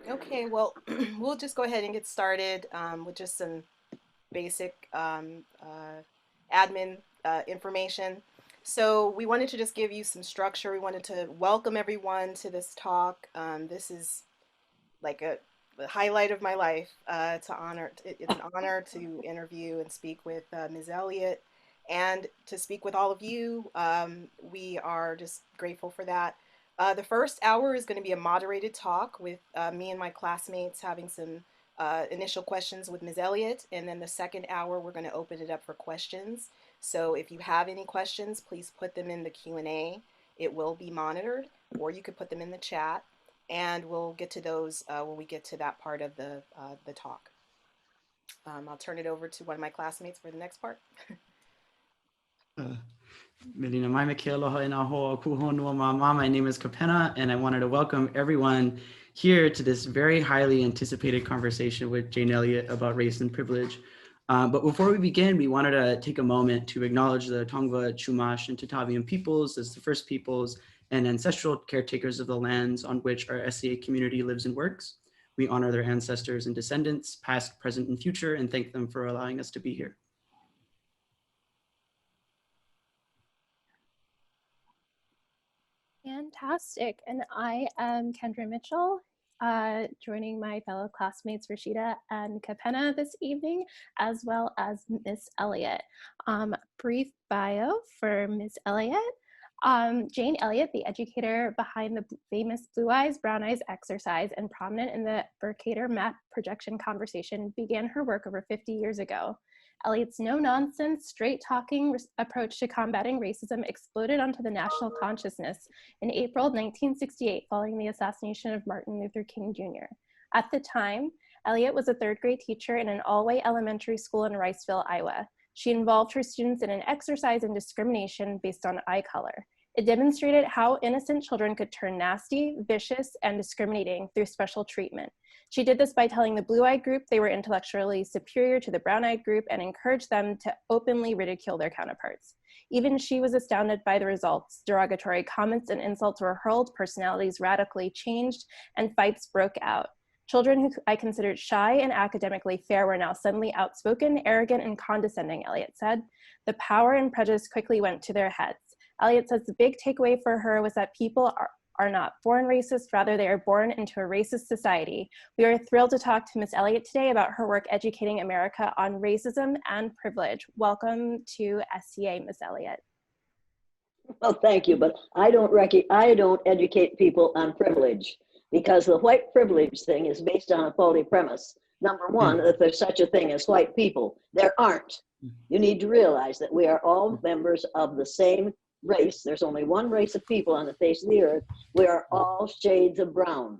Okay, well, we'll just go ahead and get started with just some basic admin information. So we wanted to just give you some structure. We wanted to welcome everyone to this talk. This is like the highlight of my life. It's an honor to interview and speak with Ms. Elliott and to speak with all of you. We are just grateful for that. The first hour is going to be a moderated talk with me and my classmates having some initial questions with Ms. Elliott. And then the second hour, we're going to open it up for questions. So if you have any questions, please put them in the Q&A. It will be monitored, or you could put them in the chat, and we'll get to those when we get to that part of the talk. I'll turn it over to one of my classmates for the next part. My name is Kapena, and I wanted to welcome everyone here to this very highly anticipated conversation with Jane Elliott about race and privilege. But before we begin, we wanted to take a moment to acknowledge the Tongva, Chumash, and Tatavian peoples as the first peoples and ancestral caretakers of the lands on which our SCA community lives and works. We honor their ancestors and descendants, past, present, and future, and thank them for allowing us to be here. Fantastic. And I am Kendra Mitchell, joining my fellow classmates Rasheeda and Kapena this evening, as well as Miss Elliott. Brief bio for Miss Elliott. Jane Elliott, the educator behind the famous Blue Eyes, Brown Eyes exercise and prominent in the Mercator map projection conversation, began her work over 50 years ago. Elliott's no-nonsense, straight-talking approach to combating racism exploded onto the national consciousness in April 1968 following the assassination of Martin Luther King Jr. At the time, Elliott was a third-grade teacher in an all-white elementary school in Riceville, Iowa. She involved her students in an exercise in discrimination based on eye color. It demonstrated how innocent children could turn nasty, vicious, and discriminating through special treatment. She did this by telling the blue-eyed group they were intellectually superior to the brown-eyed group and encouraged them to openly ridicule their counterparts. Even she was astounded by the results. Derogatory comments and insults were hurled, personalities radically changed, and fights broke out. Children who I considered shy and academically fair were now suddenly outspoken, arrogant, and condescending, Elliott said. The power and prejudice quickly went to their heads. Elliott says the big takeaway for her was that people are not born racist, rather they are born into a racist society. We are thrilled to talk to Ms. Elliott today about her work educating America on racism and privilege. Welcome to SCA, Ms. Elliott. Well, thank you, but I don't educate people on privilege, because the white privilege thing is based on a faulty premise. Number one, that there's such a thing as white people. There aren't. You need to realize that we are all members of the same race. There's only one race of people on the face of the earth. We are all shades of brown.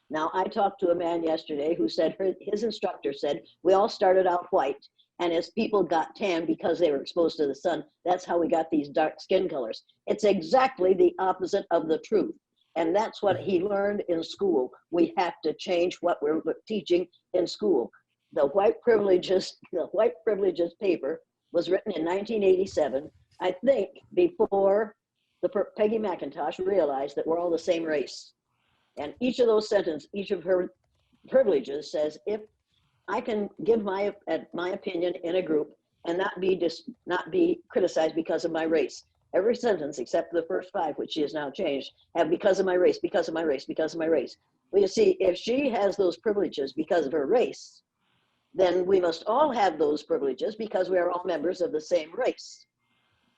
Now, I talked to a man yesterday who said his instructor said, we all started out white, and as people got tan because they were exposed to the sun, that's how we got these dark skin colors. It's exactly the opposite of the truth. And that's what he learned in school. We have to change what we're teaching in school. The white privileges paper was written in 1987, I think before Peggy McIntosh realized that we're all the same race. And each of those sentences, each of her privileges says, if I can give my opinion in a group and not be criticized because of my race. Every sentence except the first 5, which she has now changed, have because of my race, because of my race, because of my race. Well, you see, if she has those privileges because of her race, then we must all have those privileges because we are all members of the same race.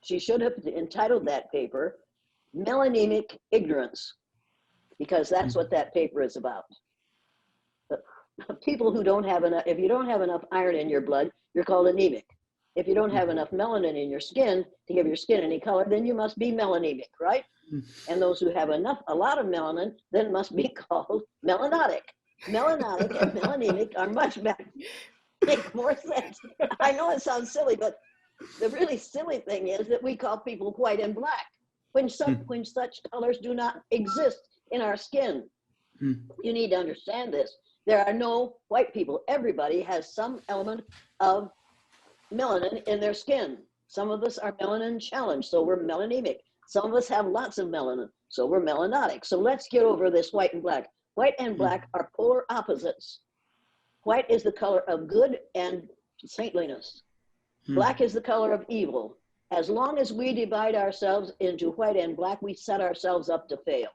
She should have entitled that paper Melanemic Ignorance, because that's what that paper is about. People who don't have enough, if you don't have enough iron in your blood, you're called anemic. If you don't have enough melanin in your skin to give your skin any color, then you must be melanemic, right? And those who have a lot of melanin then must be called melanotic. Melanotic and melanemic are much better, make more sense. I know it sounds silly, but the really silly thing is that we call people white and black when such colors do not exist in our skin. You need to understand this. There are no white people. Everybody has some element of melanin in their skin. Some of us are melanin challenged, so we're melanemic. Some of us have lots of melanin, so we're melanotic. So let's get over this white and black. White and black are polar opposites. White is the color of good and saintliness. Black is the color of evil. As long as we divide ourselves into white and black, we set ourselves up to fail.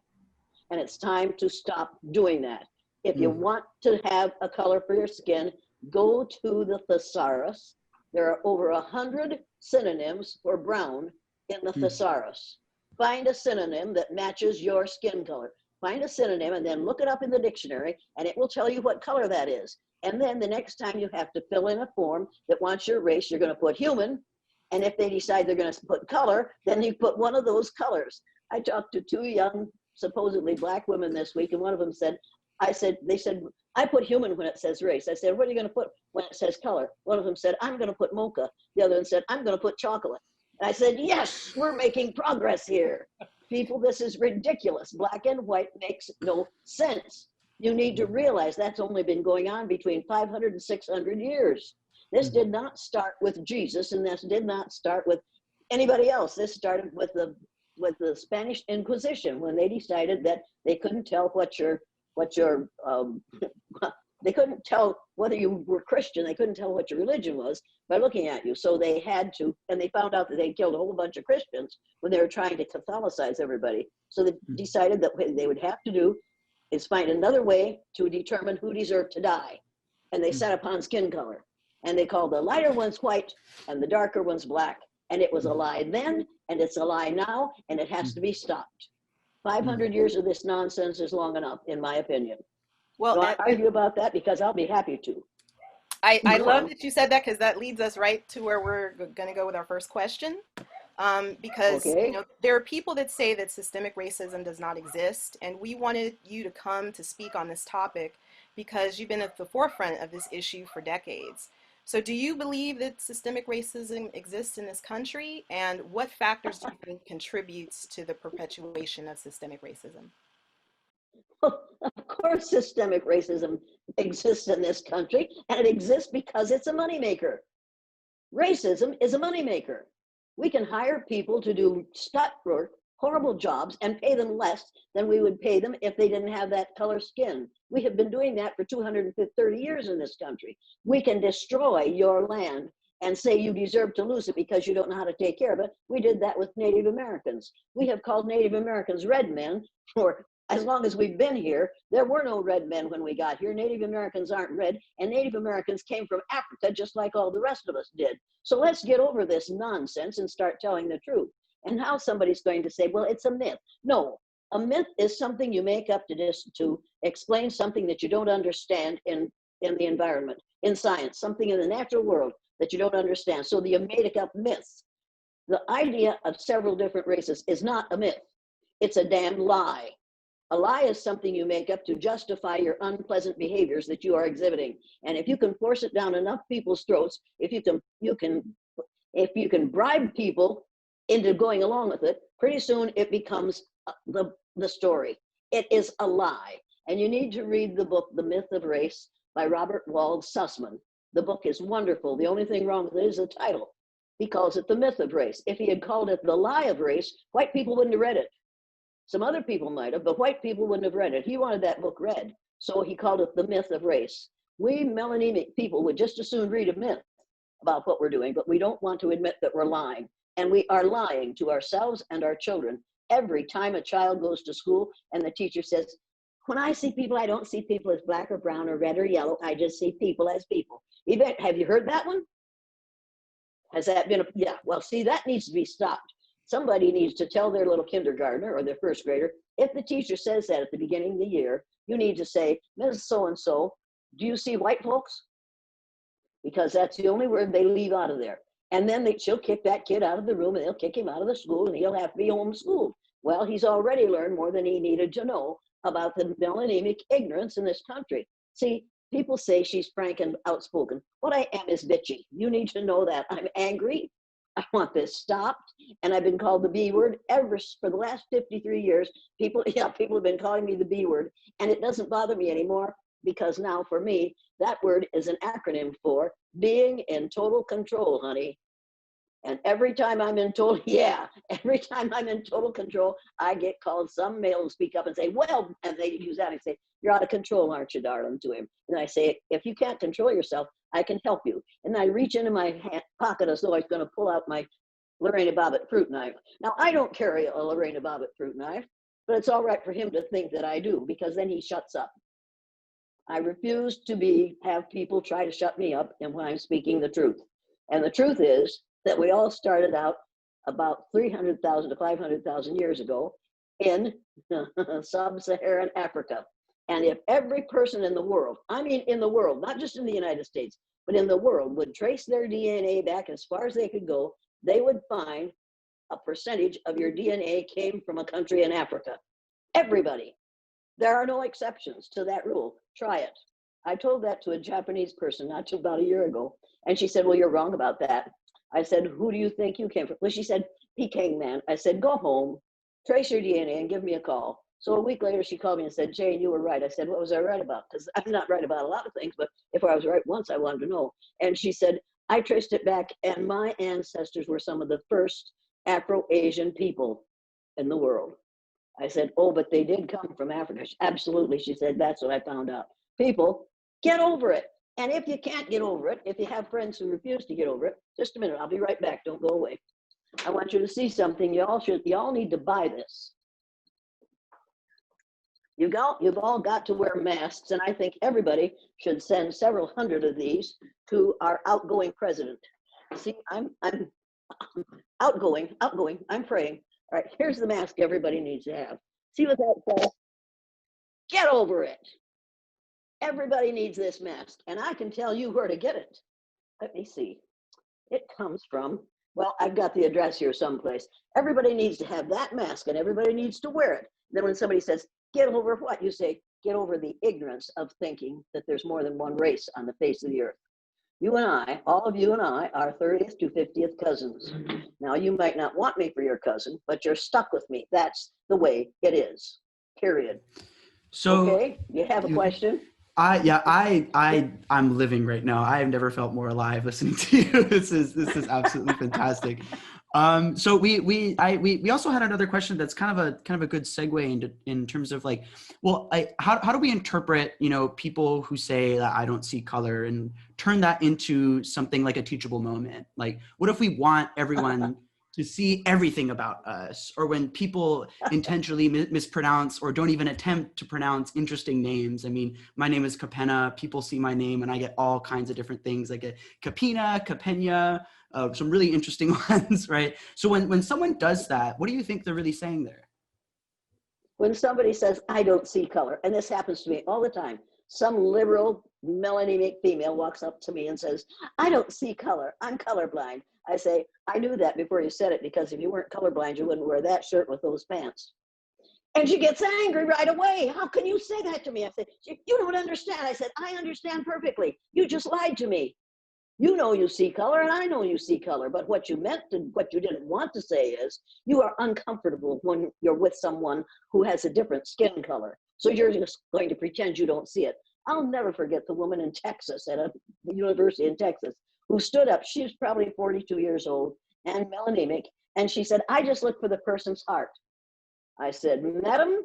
And it's time to stop doing that. If you want to have a color for your skin, go to the thesaurus. There are over 100 synonyms for brown in the thesaurus. Find a synonym that matches your skin color. Find a synonym and then look it up in the dictionary, and it will tell you what color that is. And then the next time you have to fill in a form that wants your race, you're going to put human. And if they decide they're going to put color, then you put one of those colors. I talked to two young, supposedly black women this week, and one of them said, they said, I put human when it says race. I said, what are you going to put when it says color? One of them said, I'm going to put mocha. The other one said, I'm going to put chocolate. And I said, yes, we're making progress here. People, this is ridiculous. Black and white makes no sense. You need to realize that's only been going on between 500 and 600 years. This did not start with Jesus, and this did not start with anybody else. This started with the Spanish Inquisition, when they decided that they couldn't tell they couldn't tell whether you were Christian. They couldn't tell what your religion was by looking at you. So they had to, and they found out that they killed a whole bunch of Christians when they were trying to Catholicize everybody. So they decided that what they would have to do is find another way to determine who deserved to die. And they set upon skin color. And they called the lighter ones white and the darker ones black. And it was a lie then, and it's a lie now, and it has to be stopped. 500 years of this nonsense is long enough, in my opinion. Well, Don't argue about that, because I'll be happy to. I love that you said that, because that leads us right to where we're going to go with our first question. Because you know, there are people that say that systemic racism does not exist, and we wanted you to come to speak on this topic because you've been at the forefront of this issue for decades. So do you believe that systemic racism exists in this country, and what factors do you think contributes to the perpetuation of systemic racism? Well, of course, systemic racism exists in this country, and it exists because it's a moneymaker. Racism is a moneymaker. We can hire people to do scut work, horrible jobs, and pay them less than we would pay them if they didn't have that color skin. We have been doing that for 230 years in this country. We can destroy your land and say you deserve to lose it because you don't know how to take care of it. We did that with Native Americans. We have called Native Americans red men for as long as we've been here. There were no red men when we got here. Native Americans aren't red, and Native Americans came from Africa just like all the rest of us did. So let's get over this nonsense and start telling the truth. And now somebody's going to say, well, it's a myth. No, a myth is something you make up to explain something that you don't understand in the environment, in science, something in the natural world that you don't understand. So you make up myths. The idea of several different races is not a myth. It's a damn lie. A lie is something you make up to justify your unpleasant behaviors that you are exhibiting. And if you can force it down enough people's throats, if you can bribe people into going along with it, pretty soon it becomes the story. It is a lie. And you need to read the book, The Myth of Race, by Robert Wald Sussman. The book is wonderful. The only thing wrong with it is the title. He calls it The Myth of Race. If he had called it The Lie of Race, white people wouldn't have read it. Some other people might have, but white people wouldn't have read it. He wanted that book read, so he called it The Myth of Race. We melanemic people would just as soon read a myth about what we're doing, but we don't want to admit that we're lying. And we are lying to ourselves and our children every time a child goes to school and the teacher says, when I see people, I don't see people as black or brown or red or yellow. I just see people as people. Have you heard that one? Has that been yeah, well, see, that needs to be stopped. Somebody needs to tell their little kindergartner or their first grader, if the teacher says that at the beginning of the year, you need to say, Ms. So-and-so, do you see white folks? Because that's the only word they leave out of there. And then she'll kick that kid out of the room, and they'll kick him out of the school, and he'll have to be homeschooled. Well, he's already learned more than he needed to know about the melanemic ignorance in this country. See, people say she's frank and outspoken. What I am is bitchy. You need to know that. I'm angry. I want this stopped. And I've been called the B word for the last 53 years. People have been calling me the B word, and it doesn't bother me anymore, because now for me, that word is an acronym for being in total control, honey. And every time I'm in total, yeah, every time I'm in total control, I get called. Some male will speak up and say, well, and they use that and say, you're out of control, aren't you, darling, to him. And I say, if you can't control yourself, I can help you. And I reach into my pocket as though I was going to pull out my Lorena Bobbitt fruit knife. Now, I don't carry a Lorena Bobbitt fruit knife, but it's all right for him to think that I do, because then he shuts up. I refuse to have people try to shut me up and when I'm speaking the truth. And the truth is that we all started out about 300,000 to 500,000 years ago in sub-Saharan Africa. And if every person in the world, I mean in the world, not just in the United States, but in the world, would trace their DNA back as far as they could go, they would find a percentage of your DNA came from a country in Africa. Everybody. There are no exceptions to that rule. Try it. I told that to a Japanese person not about a year ago. And she said, well, you're wrong about that. I said, who do you think you came from? Well, she said, Peking man. I said, go home, trace your DNA and give me a call. So a week later, she called me and said, Jane, you were right. I said, what was I right about? Because I'm not right about a lot of things, but if I was right once, I wanted to know. And she said, I traced it back, and my ancestors were some of the first Afro-Asian people in the world. I said, oh, but they did come from Africa. Absolutely, she said, that's what I found out. People, get over it. And if you can't get over it, if you have friends who refuse to get over it, just a minute, I'll be right back, don't go away. I want you to see something. Y'all need to buy this. You've all got to wear masks, and I think everybody should send several hundred of these to our outgoing president. See, I'm outgoing, I'm praying. All right, here's the mask everybody needs to have. See what that says? Get over it. Everybody needs this mask, and I can tell you where to get it. Let me see. It comes from, well, I've got the address here someplace. Everybody needs to have that mask, and everybody needs to wear it. Then when somebody says, get over what? You say, get over the ignorance of thinking that there's more than one race on the face of the earth. You and I, all of you and I, are 30th to 50th cousins. Now, you might not want me for your cousin, but you're stuck with me. That's the way it is, period. So, okay, you have a question? I'm living right now. I have never felt more alive listening to you. This is absolutely fantastic. So we also had another question that's kind of a good segue in terms of like, well, how do we interpret, people who say that I don't see color and turn that into something like a teachable moment? Like, what if we want everyone to see everything about us, or when people intentionally mispronounce or don't even attempt to pronounce interesting names? I mean, my name is Kapena. People see my name and I get all kinds of different things. I get Kapena, Kapena, some really interesting ones, right? So when someone does that, what do you think they're really saying there? When somebody says, I don't see color, and this happens to me all the time, some liberal melanemic female walks up to me and says, I don't see color, I'm colorblind. I say, I knew that before you said it, because if you weren't colorblind, you wouldn't wear that shirt with those pants. And she gets angry right away. How can you say that to me? I said, you don't understand. I said, I understand perfectly. You just lied to me. You know you see color, and I know you see color, but what you meant to, what you didn't want to say is, you are uncomfortable when you're with someone who has a different skin color. So you're just going to pretend you don't see it. I'll never forget the woman in Texas, at a university in Texas, who stood up. She was probably 42 years old and melanemic, and she said, I just look for the person's heart. I said, madam,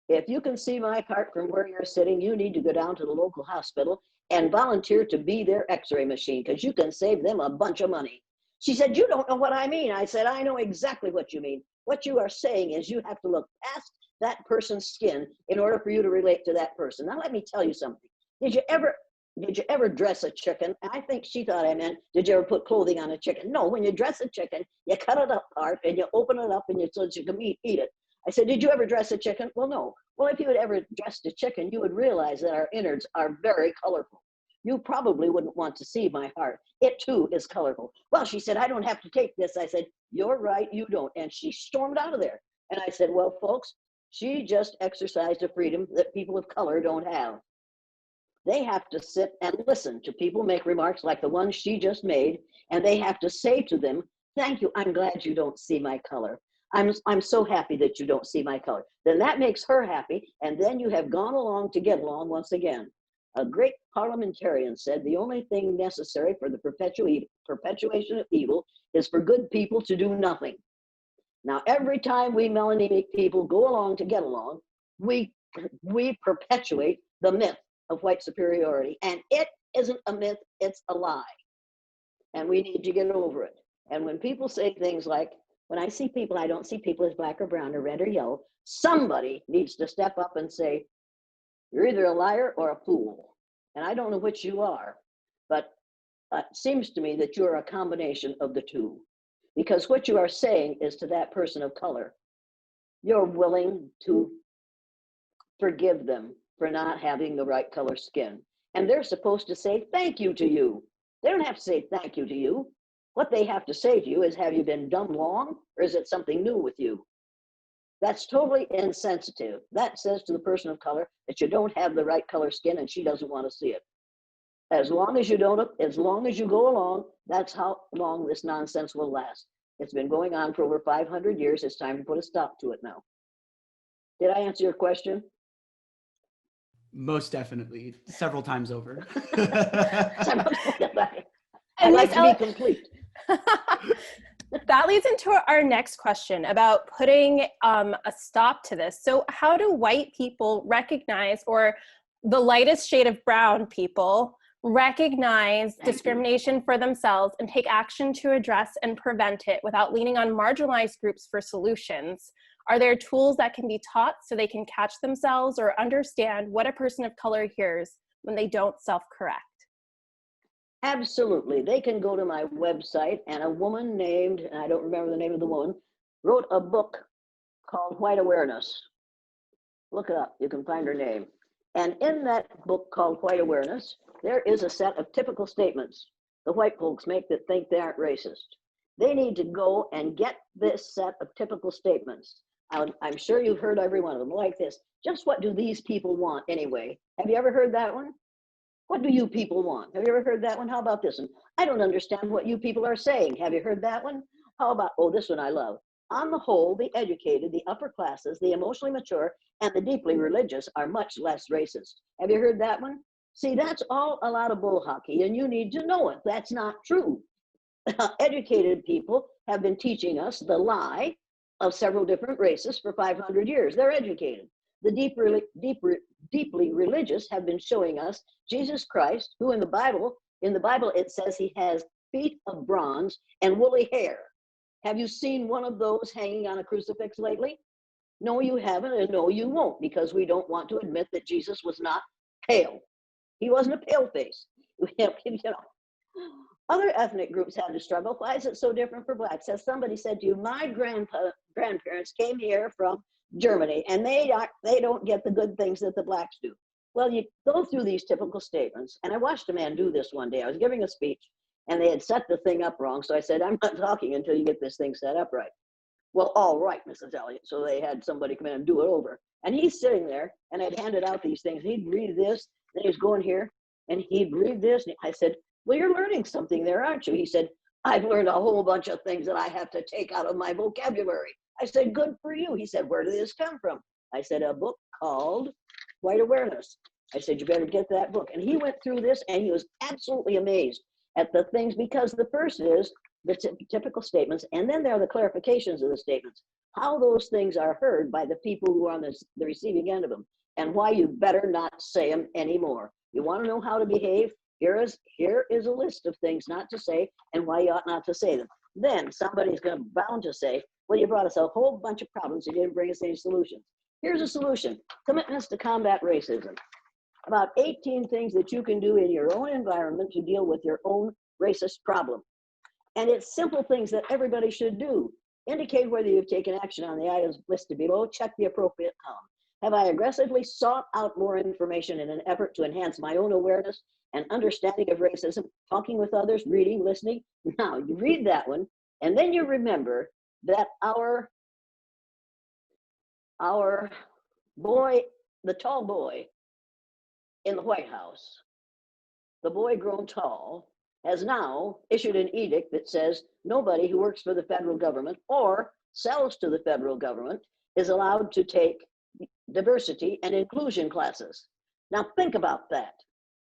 if you can see my heart from where you're sitting, you need to go down to the local hospital and volunteer to be their x-ray machine, because you can save them a bunch of money. She said, you don't know what I mean. I said, I know exactly what you mean. What you are saying is you have to look past that person's skin in order for you to relate to that person. Now, let me tell you something. Did you ever dress a chicken? And I think she thought I meant, did you ever put clothing on a chicken? No, when you dress a chicken, you cut it apart and you open it up and so that you can eat it. I said, did you ever dress a chicken? Well, no. Well, if you had ever dressed a chicken, you would realize that our innards are very colorful. You probably wouldn't want to see my heart. It too is colorful. Well, she said, I don't have to take this. I said, you're right, you don't. And she stormed out of there. And I said, well, folks, she just exercised a freedom that people of color don't have. They have to sit and listen to people make remarks like the one she just made, and they have to say to them, thank you, I'm glad you don't see my color. I'm so happy that you don't see my color. Then that makes her happy, and then you have gone along to get along once again. A great parliamentarian said the only thing necessary for the perpetuation of evil is for good people to do nothing. Now, every time we melanemic people go along to get along, we perpetuate the myth of white superiority. And it isn't a myth, it's a lie. And we need to get over it. And when people say things like, when I see people, I don't see people as black or brown or red or yellow, somebody needs to step up and say, you're either a liar or a fool. And I don't know which you are, but it seems to me that you're a combination of the two. Because what you are saying is to that person of color, you're willing to forgive them for not having the right color skin. And they're supposed to say thank you to you. They don't have to say thank you to you. What they have to say to you is, have you been dumb long, or is it something new with you? That's totally insensitive. That says to the person of color that you don't have the right color skin and she doesn't want to see it. As long as you go along, that's how long this nonsense will last. It's been going on for over 500 years. It's time to put a stop to it now. Did I answer your question? Most definitely, several times over. I'd like to be complete. That leads into our next question about putting a stop to this. So how do white people recognize, or the lightest shade of brown people recognize discrimination for themselves and take action to address and prevent it without leaning on marginalized groups for solutions? Are there tools that can be taught so they can catch themselves or understand what a person of color hears when they don't self-correct? Absolutely. They can go to my website, and a woman named, and I don't remember the name of the woman, wrote a book called White Awareness. Look it up. You can find her name. And in that book called White Awareness, there is a set of typical statements the white folks make that think they aren't racist. They need to go and get this set of typical statements. I'm sure you've heard every one of them like this. Just what do these people want anyway? Have you ever heard that one? What do you people want? Have you ever heard that one? How about this one? I don't understand what you people are saying. Have you heard that one? How about, oh, this one I love. On the whole, the educated, the upper classes, the emotionally mature, and the deeply religious are much less racist. Have you heard that one? See, that's all a lot of bull hockey, and you need to know it. That's not true. Educated people have been teaching us the lie of several different races for 500 years. They're educated. The deeply religious have been showing us Jesus Christ, who in the Bible it says he has feet of bronze and woolly hair. Have you seen one of those hanging on a crucifix lately? No, you haven't, and no, you won't, because we don't want to admit that Jesus was not pale. He wasn't a pale face. Other ethnic groups had to struggle. Why is it so different for blacks? As somebody said to you, my grandparents came here from Germany, and they don't get the good things that the blacks do. Well, you go through these typical statements, and I watched a man do this one day. I was giving a speech, and they had set the thing up wrong, so I said, I'm not talking until you get this thing set up right. Well, all right, Mrs. Elliott. So they had somebody come in and do it over. And he's sitting there, and I'd handed out these things. He'd read this, then he's going here, and he'd read this. And I said, well, you're learning something there, aren't you? He said, I've learned a whole bunch of things that I have to take out of my vocabulary. I said, good for you. He said, where did this come from? I said, a book called White Awareness. I said, you better get that book. And he went through this, and he was absolutely amazed at the things, because the first is the typical statements, and then there are the clarifications of the statements, how those things are heard by the people who are on the receiving end of them, and why you better not say them anymore. You want to know how to behave? Here is a list of things not to say and why you ought not to say them. Then somebody's bound to say, well, you brought us a whole bunch of problems. You didn't bring us any solutions. Here's a solution. Commitments to combat racism. About 18 things that you can do in your own environment to deal with your own racist problem. And it's simple things that everybody should do. Indicate whether you've taken action on the items listed below. Check the appropriate column. Have I aggressively sought out more information in an effort to enhance my own awareness and understanding of racism, talking with others, reading, listening? Now, you read that one, and then you remember that our boy, the tall boy in the White House, the boy grown tall, has now issued an edict that says nobody who works for the federal government or sells to the federal government is allowed to take diversity and inclusion classes. Now think about that.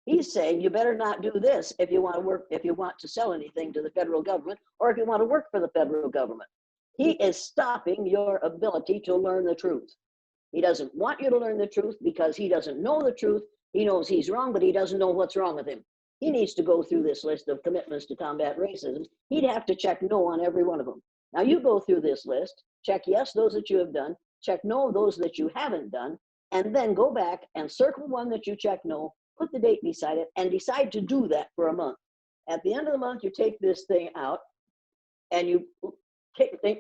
He's saying you better not do this if you want to work, if you want to sell anything to the federal government, or if you want to work for the federal government. He is stopping your ability to learn the truth. He doesn't want you to learn the truth because he doesn't know the truth. He knows he's wrong, but he doesn't know what's wrong with him. He needs to go through this list of commitments to combat racism. He'd have to check no on every one of them. Now you go through this list, check yes, those that you have done, check no, those that you haven't done, and then go back and circle one that you check no, put the date beside it, and decide to do that for a month. At the end of the month, you take this thing out and you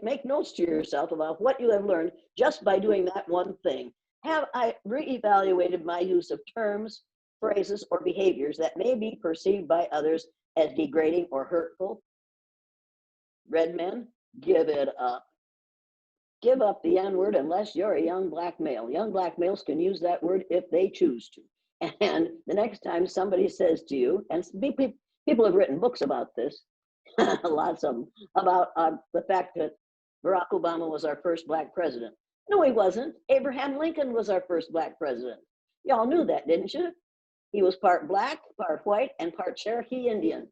make notes to yourself about what you have learned just by doing that one thing. Have I reevaluated my use of terms, phrases, or behaviors that may be perceived by others as degrading or hurtful? Red men, give it up. Give up the N-word unless you're a young black male. Young black males can use that word if they choose to. And the next time somebody says to you, and people have written books about this, lots of them, about the fact that Barack Obama was our first black president. No, he wasn't. Abraham Lincoln was our first black president. Y'all knew that, didn't you? He was part black, part white, and part Cherokee Indian.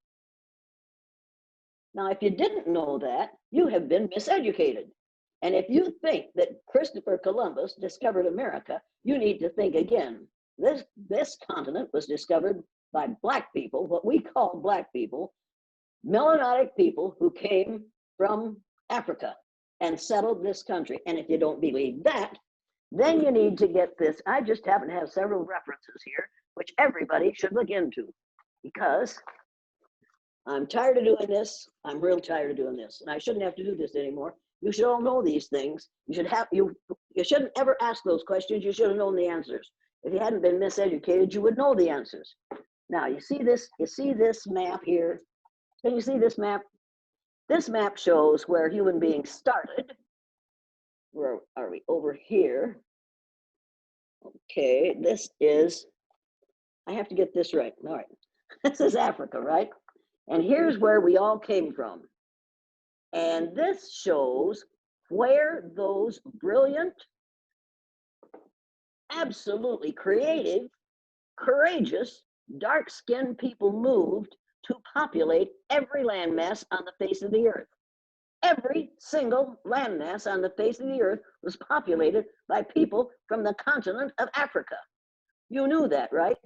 Now, if you didn't know that, you have been miseducated. And if you think that Christopher Columbus discovered America, you need to think again. This continent was discovered by black people, what we call black people, melanatic people who came from Africa and settled this country. And if you don't believe that, then you need to get this. I just happen to have several references here, which everybody should look into, because I'm tired of doing this. I'm real tired of doing this. And I shouldn't have to do this anymore. You should all know these things. You shouldn't ever ask those questions. You should have known the answers. If you hadn't been miseducated, you would know the answers. Now, you see this map here? Can you see this map? This map shows where human beings started. Where are we? Over here. Okay, this is, I have to get this right. All right, this is Africa, right? And here's where we all came from. And this shows where those brilliant, absolutely creative, courageous, dark-skinned people moved to populate every landmass on the face of the earth. Every single landmass on the face of the earth was populated by people from the continent of Africa. You knew that, right?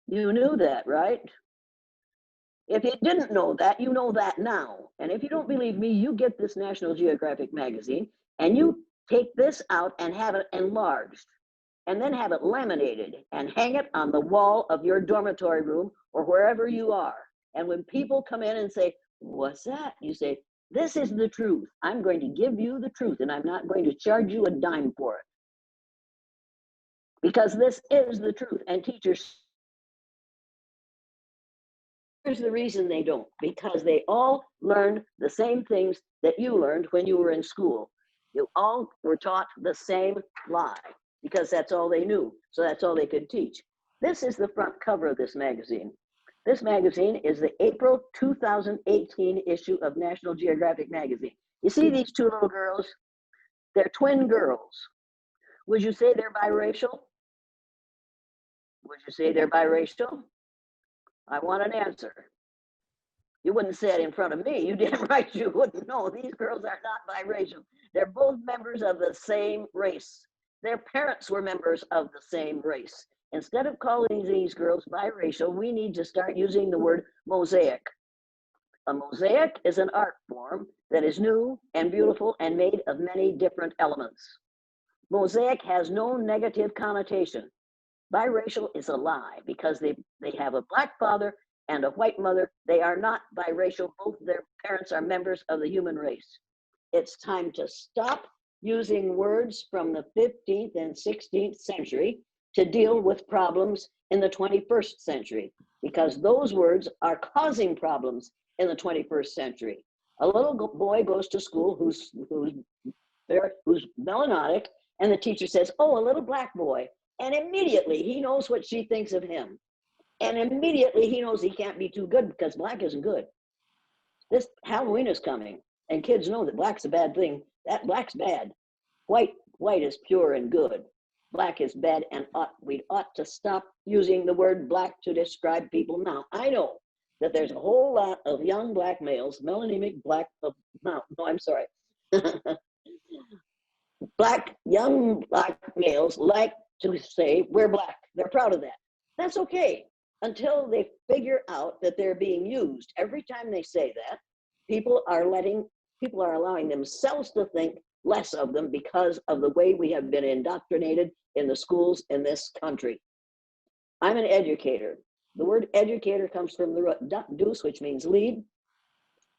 You knew that, right? If you didn't know that, you know that now. And if you don't believe me, you get this National Geographic magazine and you take this out and have it enlarged, and then have it laminated and hang it on the wall of your dormitory room or wherever you are. And when people come in and say, "What's that?" you say, "This is the truth. I'm going to give you the truth, and I'm not going to charge you a dime for it. Because this is the truth." And teachers, here's the reason they don't. Because they all learned the same things that you learned when you were in school. You all were taught the same lie, because that's all they knew. So that's all they could teach. This is the front cover of this magazine. This magazine is the April 2018 issue of National Geographic magazine. You see these two little girls? They're twin girls. Would you say they're biracial? Would you say they're biracial? I want an answer. You wouldn't say it in front of me. You damn right you wouldn't know. These girls are not biracial. They're both members of the same race. Their parents were members of the same race. Instead of calling these girls biracial, we need to start using the word mosaic. A mosaic is an art form that is new and beautiful and made of many different elements. Mosaic has no negative connotation. Biracial is a lie because they have a black father and a white mother. They are not biracial. Both their parents are members of the human race. It's time to stop using words from the 15th and 16th century to deal with problems in the 21st century, because those words are causing problems in the 21st century. A little boy goes to school who's melanatic, and the teacher says, "Oh, a little black boy." And immediately he knows what she thinks of him. And immediately he knows he can't be too good because black isn't good. This Halloween is coming, and kids know that black's a bad thing. That black's bad. White is pure and good. black is bad, and we ought to stop using the word black to describe people now. I know that there's a whole lot of young black males, melanemic black, no, I'm sorry. Young black males like to say we're black. They're proud of that. That's okay until they figure out that they're being used. Every time they say that, people are allowing themselves to think less of them because of the way we have been indoctrinated in the schools in this country. I'm an educator. The word educator comes from the root dus, which means lead,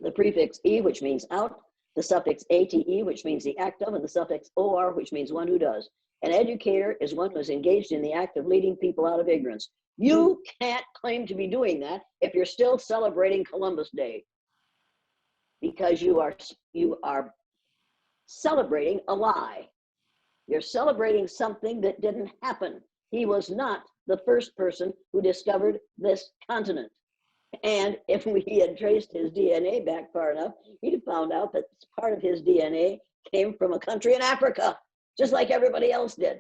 the prefix e, which means out, the suffix ate, which means the act of, and the suffix or, which means one who does. An educator is one who is engaged in the act of leading people out of ignorance. You can't claim to be doing that if you're still celebrating Columbus Day, because you are celebrating a lie. You're celebrating something that didn't happen. He was not the first person who discovered this continent. And if we had traced his DNA back far enough, he'd have found out that part of his DNA came from a country in Africa, just like everybody else did.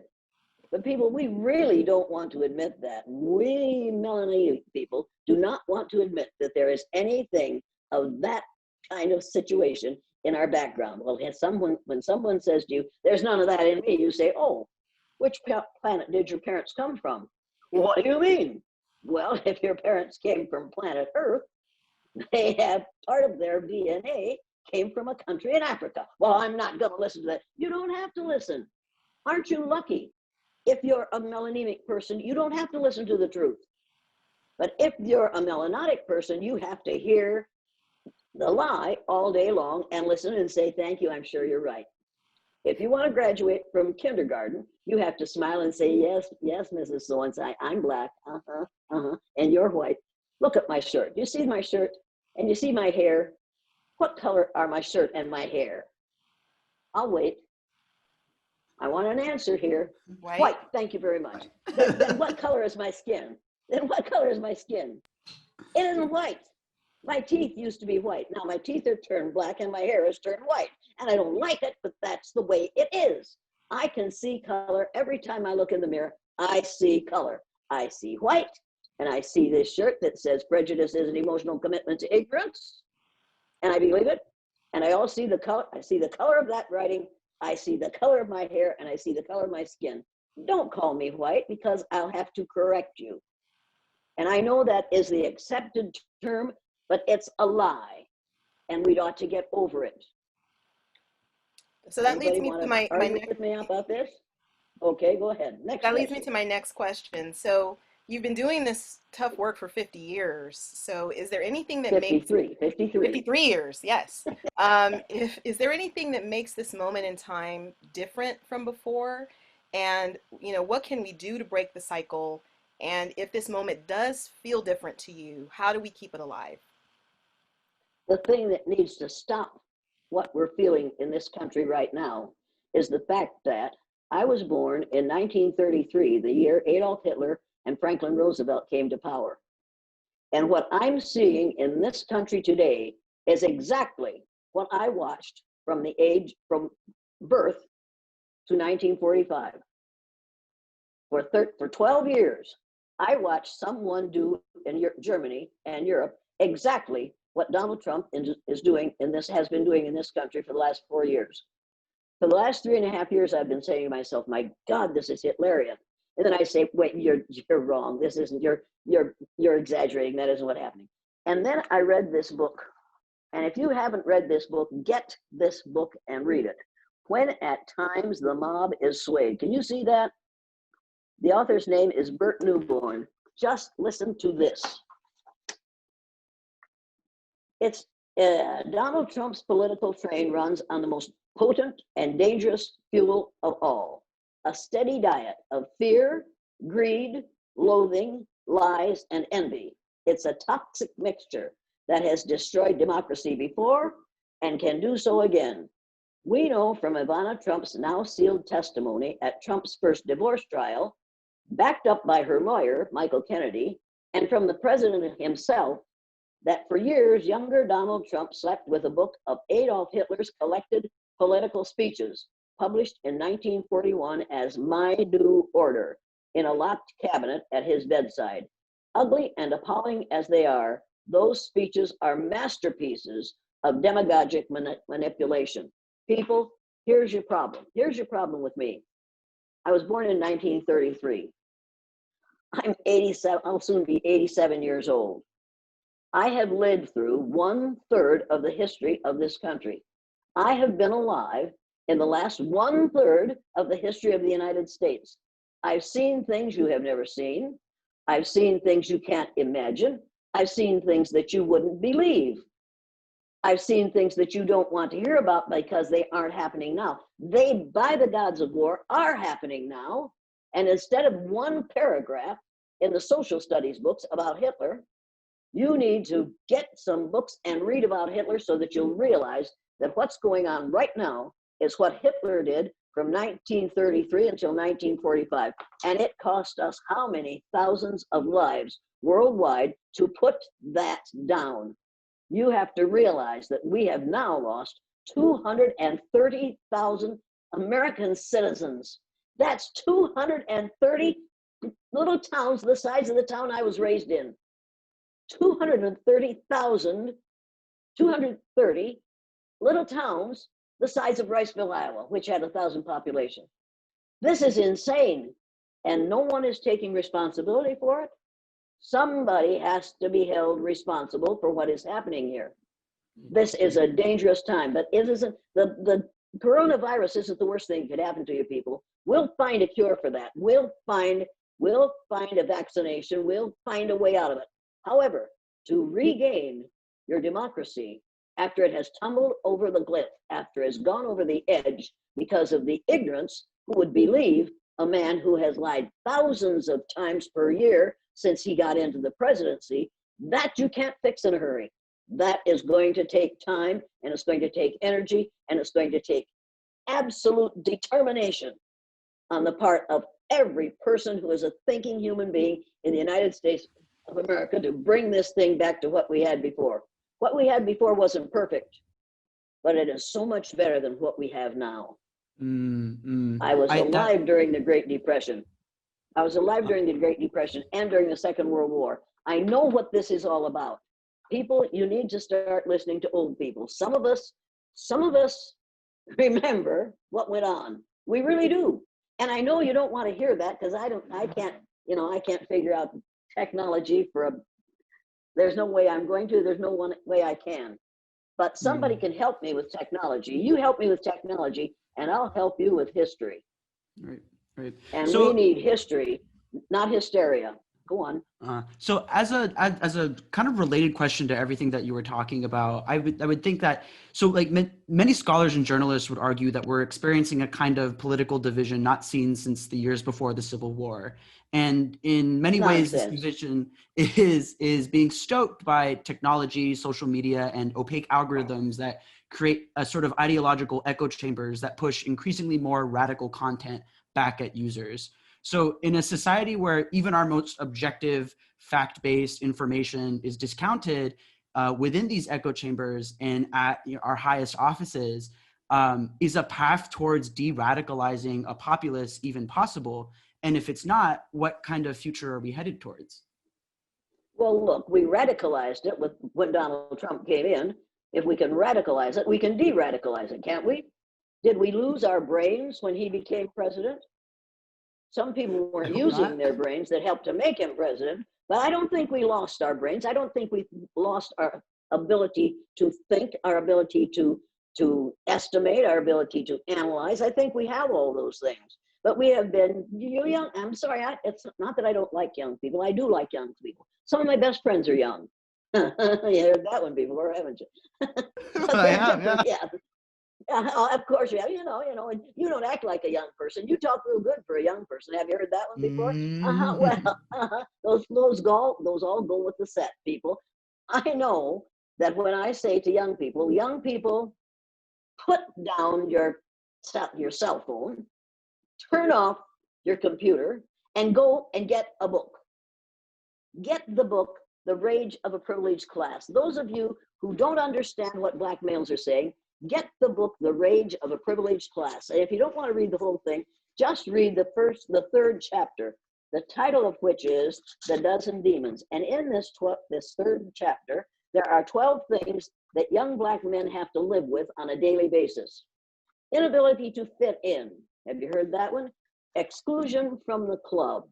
But people, we really don't want to admit that. We melanated people do not want to admit that there is anything of that kind of situation in our background. Well, when someone says to you, there's none of that in me, you say, oh, which planet did your parents come from? What do you mean? Well, if your parents came from planet Earth, they have part of their DNA came from a country in Africa. Well, I'm not going to listen to that. You don't have to listen. Aren't you lucky? If you're a melanemic person, you don't have to listen to the truth. But if you're a melanotic person, you have to hear the lie all day long and listen and say, thank you, I'm sure you're right. If you want to graduate from kindergarten, you have to smile and say, yes, yes, Mrs. So-and-so, I'm black, and you're white. Look at my shirt. You see my shirt and you see my hair. What color are my shirt and my hair? I'll wait. I want an answer here. White, thank you very much. Then what color is my skin? Then what color is my skin? It isn't white. My teeth used to be white. Now my teeth are turned black and my hair is turned white. And I don't like it, but that's the way it is. I can see color every time I look in the mirror. I see color. I see white, and I see this shirt that says prejudice is an emotional commitment to ignorance, and I believe it. And I also see the color. I see the color of that writing. I see the color of my hair, and I see the color of my skin. Don't call me white, because I'll have to correct you. And I know that is the accepted term, but it's a lie, and we ought to get over it. So that leads me to my next. With me about this? Okay, go ahead. Next. That leads me to my next question. So you've been doing this tough work for 50 years. So is there anything that 53 years, yes. Is there anything that makes this moment in time different from before? And, what can we do to break the cycle? And if this moment does feel different to you, how do we keep it alive? The thing that needs to stop what we're feeling in this country right now is the fact that I was born in 1933, the year Adolf Hitler and Franklin Roosevelt came to power. And what I'm seeing in this country today is exactly what I watched from birth to 1945. For 12 years, I watched someone do in Germany and Europe exactly what Donald Trump has been doing in this country for the last 4 years. For the last 3.5 years, I've been saying to myself, my God, this is Hitlerian. And then I say, wait, you're wrong. This isn't, you're exaggerating. That isn't what's happening. And then I read this book. And if you haven't read this book, get this book and read it. When at Times the Mob is Swayed. Can you see that? The author's name is Bert Newborn. Just listen to this. It's Donald Trump's political train runs on the most potent and dangerous fuel of all, a steady diet of fear, greed, loathing, lies, and envy. It's a toxic mixture that has destroyed democracy before and can do so again. We know from Ivana Trump's now sealed testimony at Trump's first divorce trial, backed up by her lawyer, Michael Kennedy, and from the president himself, that for years, younger Donald Trump slept with a book of Adolf Hitler's collected political speeches, published in 1941 as My New Order in a locked cabinet at his bedside. Ugly and appalling as they are, those speeches are masterpieces of demagogic manipulation. People, here's your problem. Here's your problem with me. I was born in 1933. I'm 87, I'll soon be 87 years old. I have lived through 1/3 of the history of this country. I have been alive in the last 1/3 of the history of the United States. I've seen things you have never seen. I've seen things you can't imagine. I've seen things that you wouldn't believe. I've seen things that you don't want to hear about because they aren't happening now. They, by the gods of war, are happening now. And instead of one paragraph in the social studies books about Hitler, you need to get some books and read about Hitler so that you'll realize that what's going on right now is what Hitler did from 1933 until 1945. And it cost us how many thousands of lives worldwide to put that down. You have to realize that we have now lost 230,000 American citizens. That's 230 little towns the size of the town I was raised in. 230,000, 230 little towns the size of Riceville, Iowa, which had 1,000 population. This is insane, and no one is taking responsibility for it. Somebody has to be held responsible for what is happening here. This is a dangerous time, but it isn't, the coronavirus isn't the worst thing that could happen to you people. We'll find a cure for that. We'll find a vaccination. We'll find a way out of it. However, to regain your democracy after it has tumbled over the cliff, after it has gone over the edge because of the ignorance, who would believe a man who has lied thousands of times per year since he got into the presidency, that you can't fix in a hurry. That is going to take time, and it's going to take energy, and it's going to take absolute determination on the part of every person who is a thinking human being in the United States of America to bring this thing back to what we had before. What we had before wasn't perfect, but it is so much better than what we have now. I was alive during the Great Depression. I was alive during the Great Depression and during the Second World War. I know what this is all about. People, you need to start listening to old people. Some of us remember what went on. We really do. And I know you don't want to hear that because I can't figure out technology there's no way I'm going to, there's no one way I can. But somebody can help me with technology. You help me with technology and I'll help you with history. Right. And so, we need history, not hysteria. Go on. So as a kind of related question to everything that you were talking about, I would think that, so like many scholars and journalists would argue that we're experiencing a kind of political division not seen since the years before the Civil War. And in many ways, this division is being stoked by technology, social media, and opaque algorithms that create a sort of ideological echo chambers that push increasingly more radical content back at users. So in a society where even our most objective, fact-based information is discounted within these echo chambers and at our highest offices, is a path towards de-radicalizing a populace even possible? And if it's not, what kind of future are we headed towards? Well, look, we radicalized it when Donald Trump came in. If we can radicalize it, we can de-radicalize it, can't we? Did we lose our brains when he became president? Some people weren't using their brains that helped to make him president, but I don't think we lost our brains. I don't think we lost our ability to think, our ability to estimate, our ability to analyze. I think we have all those things, but we have been young. I'm sorry, it's not that I don't like young people. I do like young people. Some of my best friends are young. You heard that one before, haven't you? I have, yeah. Of course you have. You know, and you don't act like a young person. You talk real good for a young person. Have you heard that one before? Those all go with the set, people. I know that when I say to young people, put down your cell phone, turn off your computer, and go and get a book. Get the book, The Rage of a Privileged Class. Those of you who don't understand what black males are saying, Get the book, The Rage of a Privileged Class. And if you don't want to read the whole thing, just read the third chapter, the title of which is The Dozen Demons. And in this third chapter, there are 12 things that young Black men have to live with on a daily basis. Inability to fit in. Have you heard that one? Exclusion from the club.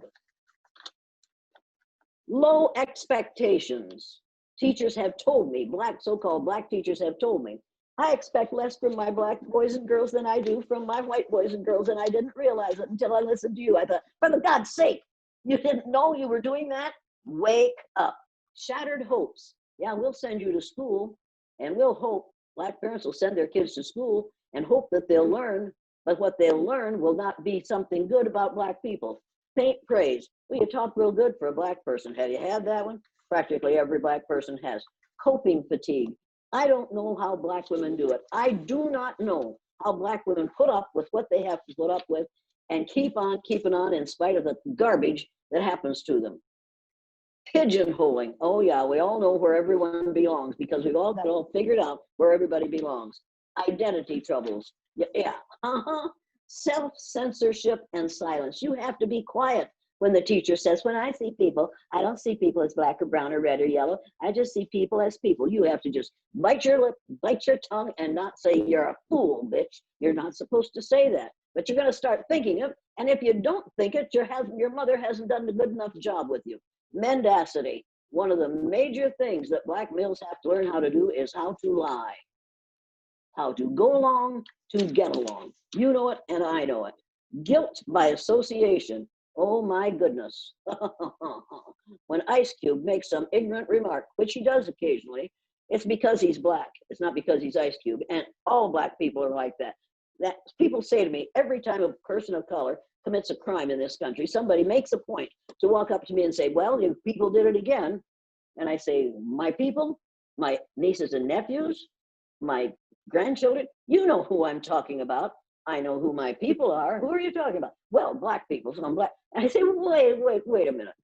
Low expectations. Teachers have told me, so-called Black teachers have told me, I expect less from my Black boys and girls than I do from my white boys and girls, and I didn't realize it until I listened to you. I thought, for the God's sake, you didn't know you were doing that? Wake up. Shattered hopes. Yeah, we'll send you to school, and we'll hope Black parents will send their kids to school and hope that they'll learn, but what they'll learn will not be something good about Black people. Faint praise. Well, you talk real good for a Black person. Have you had that one? Practically every Black person has. Coping fatigue. I don't know how Black women do it. I do not know how Black women put up with what they have to put up with and keep on keeping on in spite of the garbage that happens to them. Pigeonholing. Oh yeah, we all know where everyone belongs because we've all got it all figured out where everybody belongs. Identity troubles. Yeah. Self-censorship and silence. You have to be quiet when the teacher says, when I see people, I don't see people as Black or brown or red or yellow. I just see people as people. You have to just bite your lip, bite your tongue, and not say, you're a fool, bitch. You're not supposed to say that. But you're going to start thinking it. And if you don't think it, your mother hasn't done a good enough job with you. Mendacity. One of the major things that Black males have to learn how to do is how to lie. How to go along to get along. You know it and I know it. Guilt by association. Oh my goodness. When Ice Cube makes some ignorant remark, which he does occasionally, it's because he's Black. It's not because he's Ice Cube. And all Black people are like that. That people say to me, every time a person of color commits a crime in this country, somebody makes a point to walk up to me and say, well, you people did it again. And I say, my people, my nieces and nephews, my grandchildren, you know who I'm talking about. I know who my people are. Who are you talking about? Well, Black people, so I'm Black. And I say, wait a minute.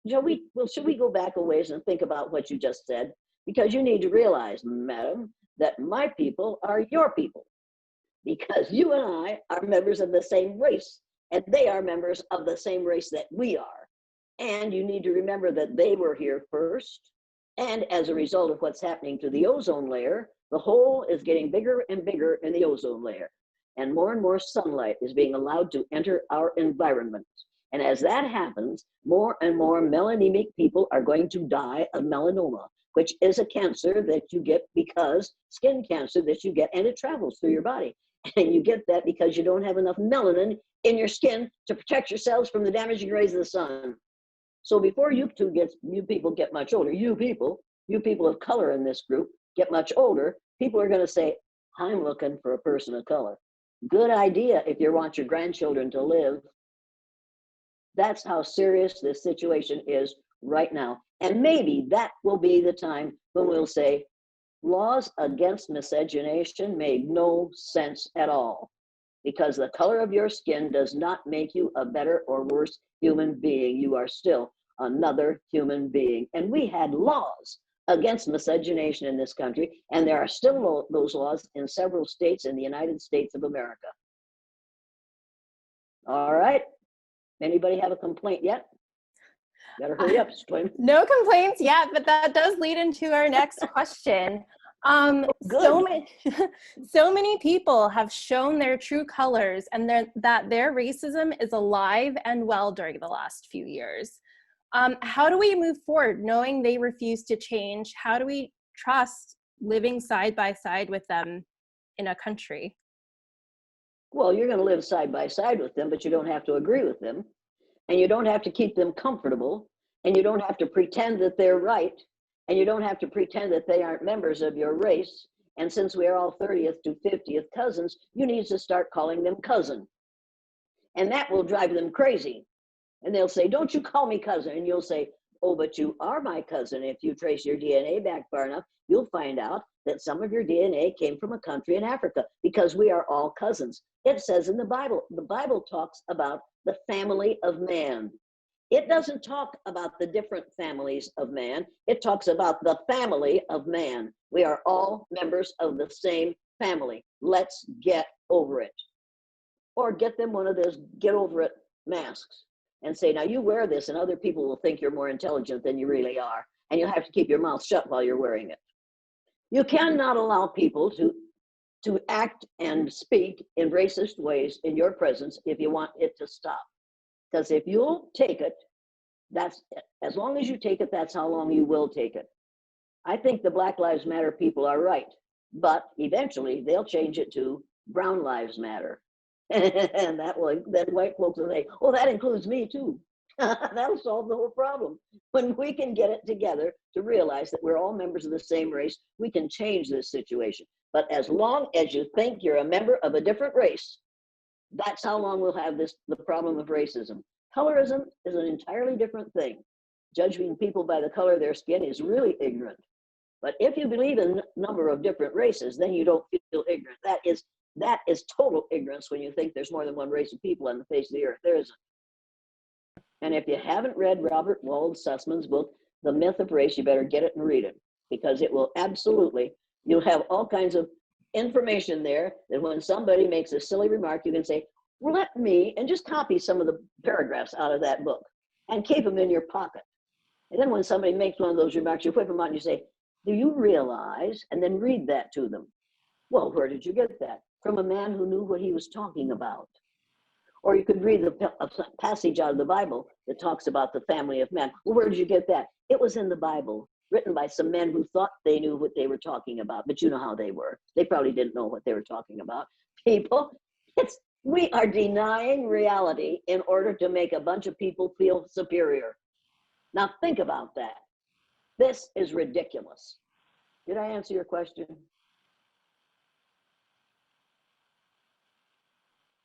Should we go back a ways and think about what you just said? Because you need to realize, madam, that my people are your people. Because you and I are members of the same race, and they are members of the same race that we are. And you need to remember that they were here first. And as a result of what's happening to the ozone layer, the hole is getting bigger and bigger in the ozone layer. And more sunlight is being allowed to enter our environment. And as that happens, more and more melanemic people are going to die of melanoma, which is a cancer that you get because skin cancer that you get, and it travels through your body. And you get that because you don't have enough melanin in your skin to protect yourselves from the damaging rays of the sun. So before you people get much older, you people of color in this group get much older, people are going to say, I'm looking for a person of color. Good idea if you want your grandchildren to live. That's how serious this situation is right now. And maybe that will be the time when we'll say, laws against miscegenation made no sense at all, because the color of your skin does not make you a better or worse human being. You are still another human being. And we had laws against miscegenation in this country, and there are still those laws in several states in the United States of America. All right. Anybody have a complaint yet? Better hurry up, Twin. No complaints yet, but that does lead into our next question. So many people have shown their true colors and that their racism is alive and well during the last few years. How do we move forward knowing they refuse to change? How do we trust living side by side with them in a country? Well, you're going to live side by side with them, but you don't have to agree with them. And you don't have to keep them comfortable. And you don't have to pretend that they're right. And you don't have to pretend that they aren't members of your race. And since we are all 30th to 50th cousins, you need to start calling them cousin. And that will drive them crazy. And they'll say, don't you call me cousin. And you'll say, oh, but you are my cousin. If you trace your DNA back far enough, you'll find out that some of your DNA came from a country in Africa, because we are all cousins. It says in the Bible talks about the family of man. It doesn't talk about the different families of man. It talks about the family of man. We are all members of the same family. Let's get over it. Or get them one of those get over it masks and say, now you wear this and other people will think you're more intelligent than you really are. And you'll have to keep your mouth shut while you're wearing it. You cannot allow people to act and speak in racist ways in your presence if you want it to stop. Because if you'll take it, that's as long as you take it, that's how long you will take it. I think the Black Lives Matter people are right, but eventually they'll change it to Brown Lives Matter. And that will, then white folks will say, oh, that includes me too. That'll solve the whole problem. When we can get it together to realize that we're all members of the same race, we can change this situation. But as long as you think you're a member of a different race, that's how long we'll have the problem of racism. Colorism is an entirely different thing. Judging people by the color of their skin is really ignorant. But if you believe in a number of different races, then you don't feel ignorant. That is total ignorance when you think there's more than one race of people on the face of the earth. There isn't. And if you haven't read Robert Wald Sussman's book, The Myth of Race, you better get it and read it, because it will absolutely, you'll have all kinds of information there that when somebody makes a silly remark, you can say, well, let me, and just copy some of the paragraphs out of that book and keep them in your pocket. And then when somebody makes one of those remarks, you whip them out and you say, do you realize, and then read that to them. Well, where did you get that? From a man who knew what he was talking about. Or you could read a passage out of the Bible that talks about the family of men. Well, where did you get that? It was in the Bible, written by some men who thought they knew what they were talking about, but you know how they were. They probably didn't know what they were talking about. People, we are denying reality in order to make a bunch of people feel superior. Now think about that. This is ridiculous. Did I answer your question?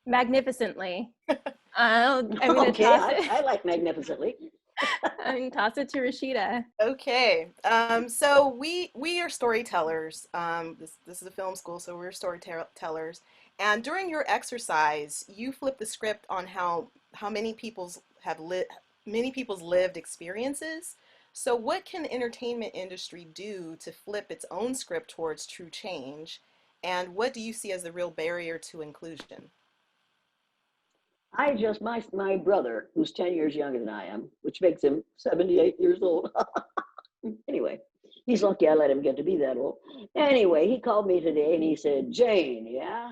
Magnificently. I'm going to toss it. I like magnificently. I'm going to toss it to Rasheeda. Okay, so we are storytellers. This is a film school, so we're storytellers. And during your exercise, you flip the script on how many people's lived experiences. So what can the entertainment industry do to flip its own script towards true change? And what do you see as the real barrier to inclusion? My brother, who's 10 years younger than I am, which makes him 78 years old. Anyway, he's lucky I let him get to be that old. Anyway, he called me today and he said, Jane, yeah,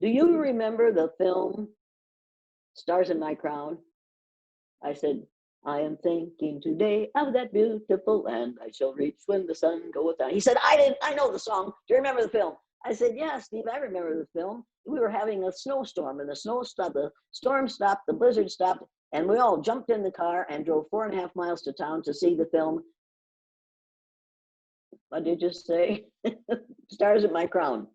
do you remember the film Stars in My Crown? I said, I am thinking today of that beautiful land I shall reach when the sun goeth down. He said, I know the song. Do you remember the film? I said, yeah, Steve, I remember the film. We were having a snowstorm and the storm stopped, the blizzard stopped, and we all jumped in the car and drove 4.5 miles to town to see the film. What did you say? Stars in My Crown.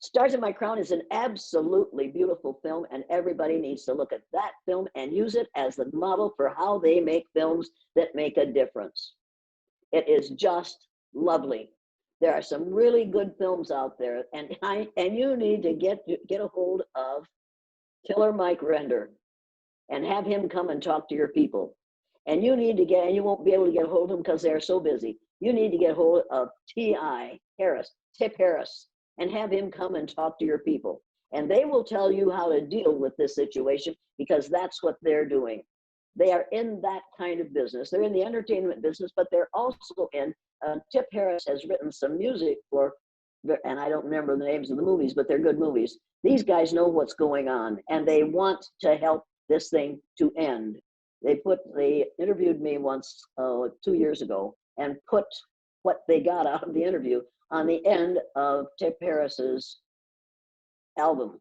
Stars in My Crown is an absolutely beautiful film, and everybody needs to look at that film and use it as the model for how they make films that make a difference. It is just lovely. There are some really good films out there, and you need to get a hold of Killer Mike Render and have him come and talk to your people. And you need to and you won't be able to get a hold of them because they're so busy. You need to get a hold of Tip Harris, and have him come and talk to your people. And they will tell you how to deal with this situation, because that's what they're doing. They are in that kind of business. They're in the entertainment business, but they're also in, Tip Harris has written some music for, and I don't remember the names of the movies, but they're good movies. These guys know what's going on, and they want to help this thing to end. They interviewed me once 2 years ago and put what they got out of the interview on the end of Tip Harris's album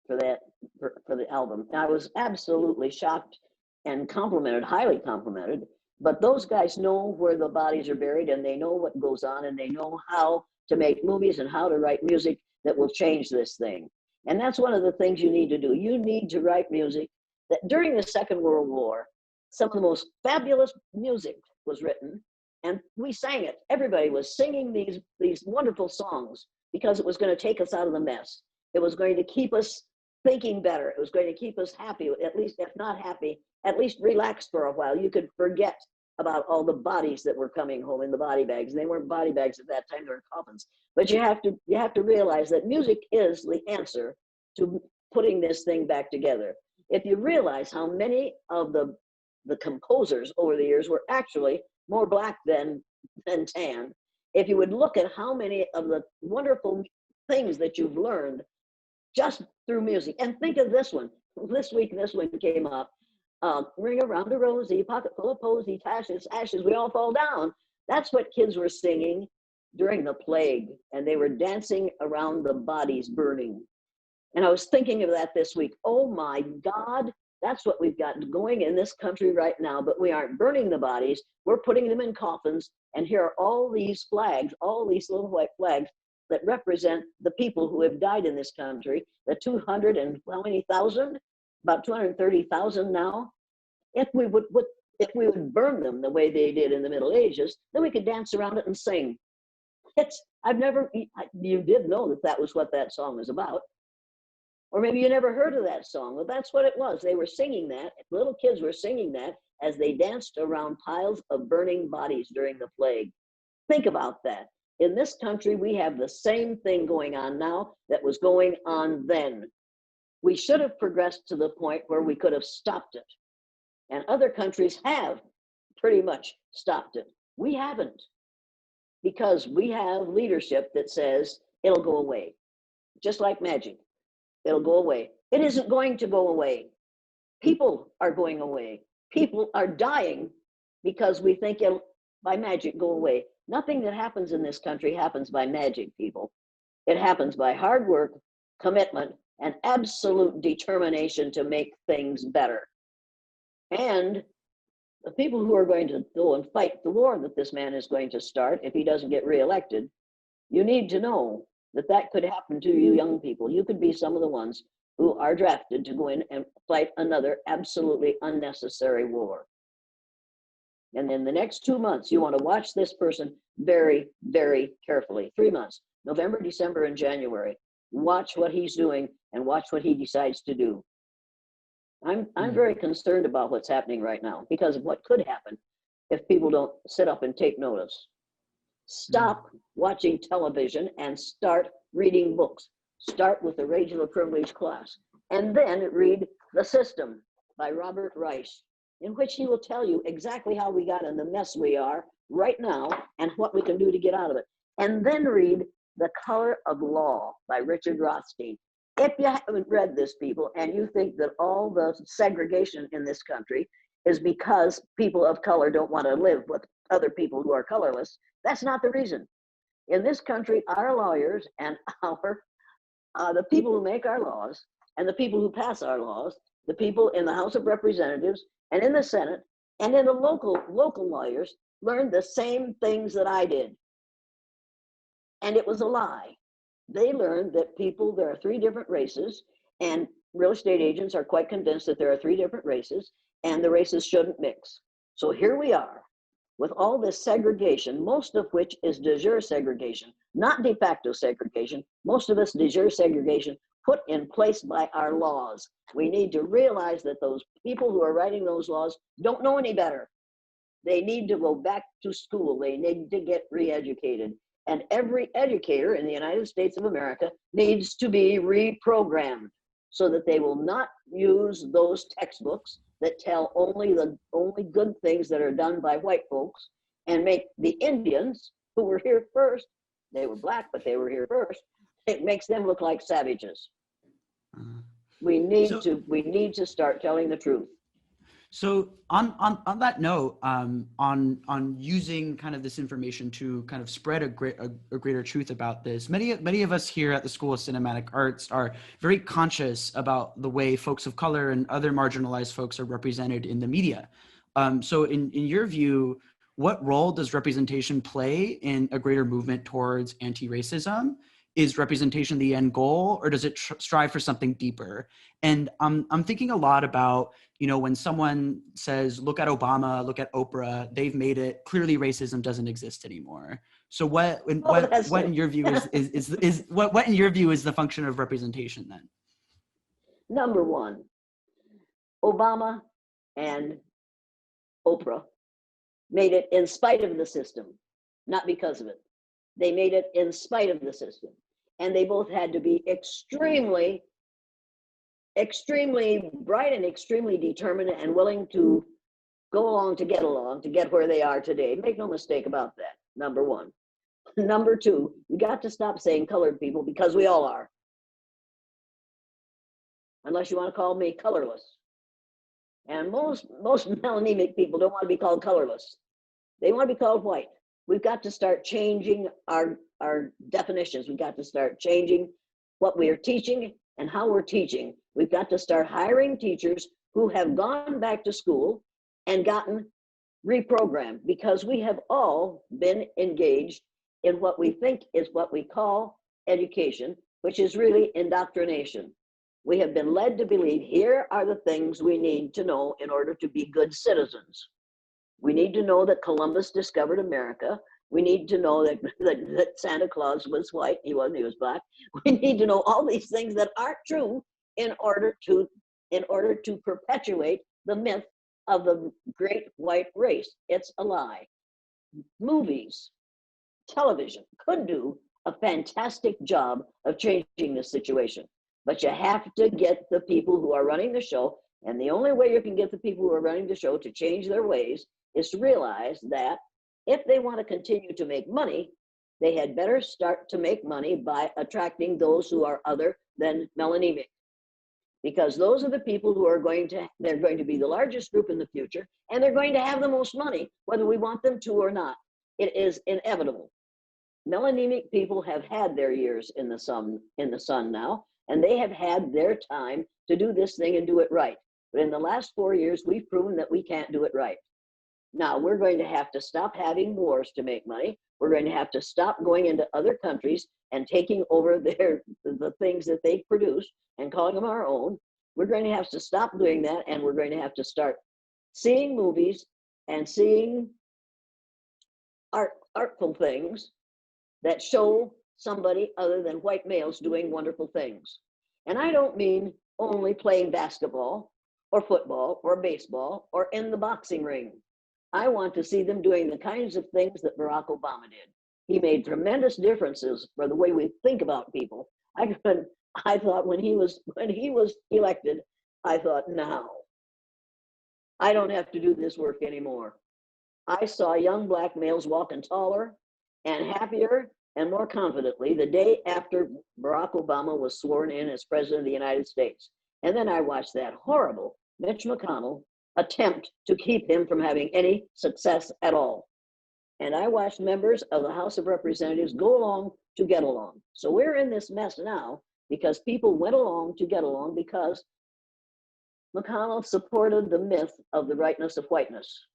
for the album. And I was absolutely shocked and complimented, highly complimented. But those guys know where the bodies are buried, and they know what goes on, and they know how to make movies and how to write music that will change this thing. And that's one of the things you need to do. You need to write music that during the Second World War, some of the most fabulous music was written, and we sang it. Everybody was singing these wonderful songs because it was going to take us out of the mess. It was going to keep us thinking better. It was going to keep us happy, at least, if not happy, at least relaxed for a while. You could forget about all the bodies that were coming home in the body bags. And they weren't body bags at that time, they were coffins. But you have to realize that music is the answer to putting this thing back together. If you realize how many of the composers over the years were actually more black than tan, if you would look at how many of the wonderful things that you've learned just through music, and think of this one. This week, this one came up. Ring around a rosy, pocket full of posies, ashes, ashes, we all fall down. That's what kids were singing during the plague, and they were dancing around the bodies burning. And I was thinking of that this week. Oh my God, that's what we've got going in this country right now, but we aren't burning the bodies, we're putting them in coffins, and here are all these flags, all these little white flags that represent the people who have died in this country, the 200 and how many thousand? About 230,000 now. If we would burn them the way they did in the Middle Ages, then we could dance around it and sing. You did know that that was what that song was about. Or maybe you never heard of that song. Well, that's what it was. They were singing that. Little kids were singing that as they danced around piles of burning bodies during the plague. Think about that. In this country, we have the same thing going on now that was going on then. We should have progressed to the point where we could have stopped it. And other countries have pretty much stopped it. We haven't, because we have leadership that says it'll go away, just like magic. It'll go away. It isn't going to go away. People are going away. People are dying because we think it'll, by magic, go away. Nothing that happens in this country happens by magic, people. It happens by hard work, commitment, and absolute determination to make things better. And the people who are going to go and fight the war that this man is going to start if he doesn't get reelected, you need to know that that could happen to you young people. You could be some of the ones who are drafted to go in and fight another absolutely unnecessary war. And in the next 2 months, you want to watch this person very, very carefully. 3 months, November, December, and January. Watch what he's doing and watch what he decides to do. I'm very concerned about what's happening right now because of what could happen if people don't sit up and take notice. Stop watching television and start reading books. Start with the Regular Privilege class and then read The System by Robert Reich, in which he will tell you exactly how we got in the mess we are right now and what we can do to get out of it. And then read The Color of Law by Richard Rothstein. If you haven't read this, people, and you think that all the segregation in this country is because people of color don't want to live with other people who are colorless, that's not the reason. In this country, our lawyers and the people who make our laws and the people who pass our laws, the people in the House of Representatives and in the Senate and in the local lawyers learned the same things that I did. And it was a lie. They learned that there are 3 different races, and real estate agents are quite convinced that there are 3 different races, and the races shouldn't mix. So here we are with all this segregation, most of which is de jure segregation, not de facto segregation. Most of it's de jure segregation put in place by our laws. We need to realize that those people who are writing those laws don't know any better. They need to go back to school. They need to get re-educated. And every educator in the United States of America needs to be reprogrammed so that they will not use those textbooks that tell only good things that are done by white folks and make the Indians, who were here first, they were black, but they were here first, it makes them look like savages. We need to start telling the truth. So on that note, on using kind of this information to kind of spread a greater truth about this, many of us here at the School of Cinematic Arts are very conscious about the way folks of color and other marginalized folks are represented in the media. So in your view, what role does representation play in a greater movement towards anti-racism? Is representation the end goal, or does it strive for something deeper? And I'm thinking a lot about, when someone says, look at Obama, look at Oprah, they've made it, clearly racism doesn't exist anymore. So what in your view is what in your view is the function of representation then? Number one, Obama and Oprah made it in spite of the system, not because of it. They made it in spite of the system. And they both had to be extremely bright and extremely determined and willing to go along to get where they are today. Make no mistake about that, number one. Number two, we got to stop saying colored people, because we all are. Unless you want to call me colorless. And most melanemic people don't want to be called colorless. They want to be called white. We've got to start changing our definitions. We've got to start changing what we are teaching and how we're teaching. We've got to start hiring teachers who have gone back to school and gotten reprogrammed, because we have all been engaged in what we think is what we call education, which is really indoctrination. We have been led to believe here are the things we need to know in order to be good citizens. We need to know that Columbus discovered America. We need to know that Santa Claus was white. He wasn't, he was black. We need to know all these things that aren't true in order to perpetuate the myth of the great white race. It's a lie. Movies, television could do a fantastic job of changing this situation, but you have to get the people who are running the show, and the only way you can get the people who are running the show to change their ways is to realize that if they want to continue to make money, they had better start to make money by attracting those who are other than melanemic, because those are the people who are they're going to be the largest group in the future, and they're going to have the most money, whether we want them to or not. It is inevitable. Melanemic people have had their years in the sun now, and they have had their time to do this thing and do it right. But in the last 4 years, we've proven that we can't do it right. Now, we're going to have to stop having wars to make money. We're going to have to stop going into other countries and taking over the things that they produce and calling them our own. We're going to have to stop doing that, and we're going to have to start seeing movies and seeing artful things that show somebody other than white males doing wonderful things. And I don't mean only playing basketball or football or baseball or in the boxing ring. I want to see them doing the kinds of things that Barack Obama did. He made tremendous differences for the way we think about people. I thought when he was elected, I thought, now, I don't have to do this work anymore. I saw young black males walking taller and happier and more confidently the day after Barack Obama was sworn in as president of the United States. And then I watched that horrible Mitch McConnell attempt to keep him from having any success at all. And I watched members of the House of Representatives go along to get along. So we're in this mess now because people went along to get along because McConnell supported the myth of the rightness of whiteness.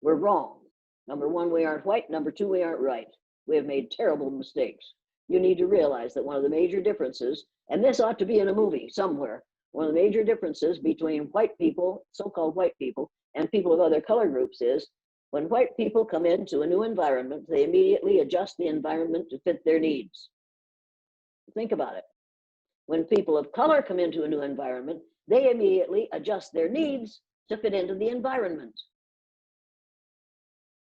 We're wrong. Number one, we aren't white. Number two, we aren't right. We have made terrible mistakes. You need to realize that one of the major differences, and this ought to be in a movie somewhere, one of the major differences between white people, so-called white people, and people of other color groups is when white people come into a new environment, they immediately adjust the environment to fit their needs. Think about it. When people of color come into a new environment, they immediately adjust their needs to fit into the environment.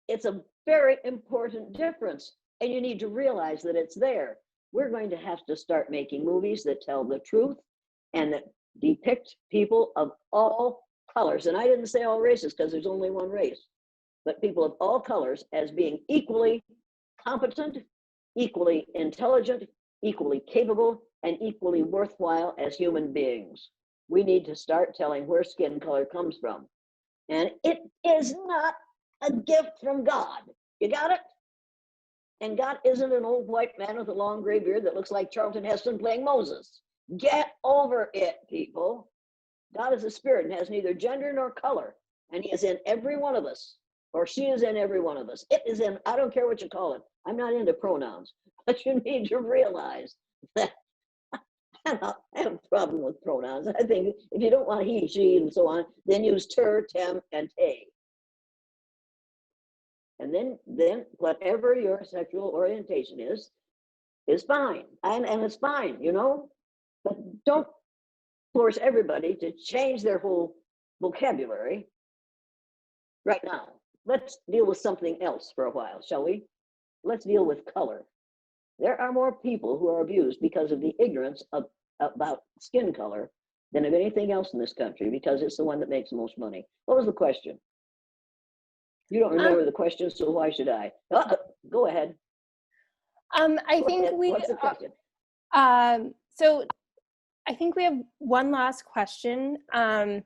It's a very important difference, and you need to realize that it's there. We're going to have to start making movies that tell the truth and that depict people of all colors. And I didn't say all races because there's only one race, but people of all colors as being equally competent, equally intelligent, equally capable, and equally worthwhile as human beings. We need to start telling where skin color comes from. And it is not a gift from God. You got it? And God isn't an old white man with a long gray beard that looks like Charlton Heston playing Moses. Get over it, people. God is a spirit and has neither gender nor color. And he is in every one of us, or she is in every one of us. It is in, I don't care what you call it. I'm not into pronouns, but you need to realize that I have a problem with pronouns. I think if you don't want he, she, and so on, then use ter, tem, and te. And then whatever your sexual orientation is fine. And it's fine, you know? But don't force everybody to change their whole vocabulary right now. let's deal with something else for a while, shall we? Let's deal with color. There are more people who are abused because of the ignorance about skin color than of anything else in this country, because it's the one that makes the most money. What was the question? You don't remember the question, so why should I? Go ahead. I think What's the question? So I think we have one last question, and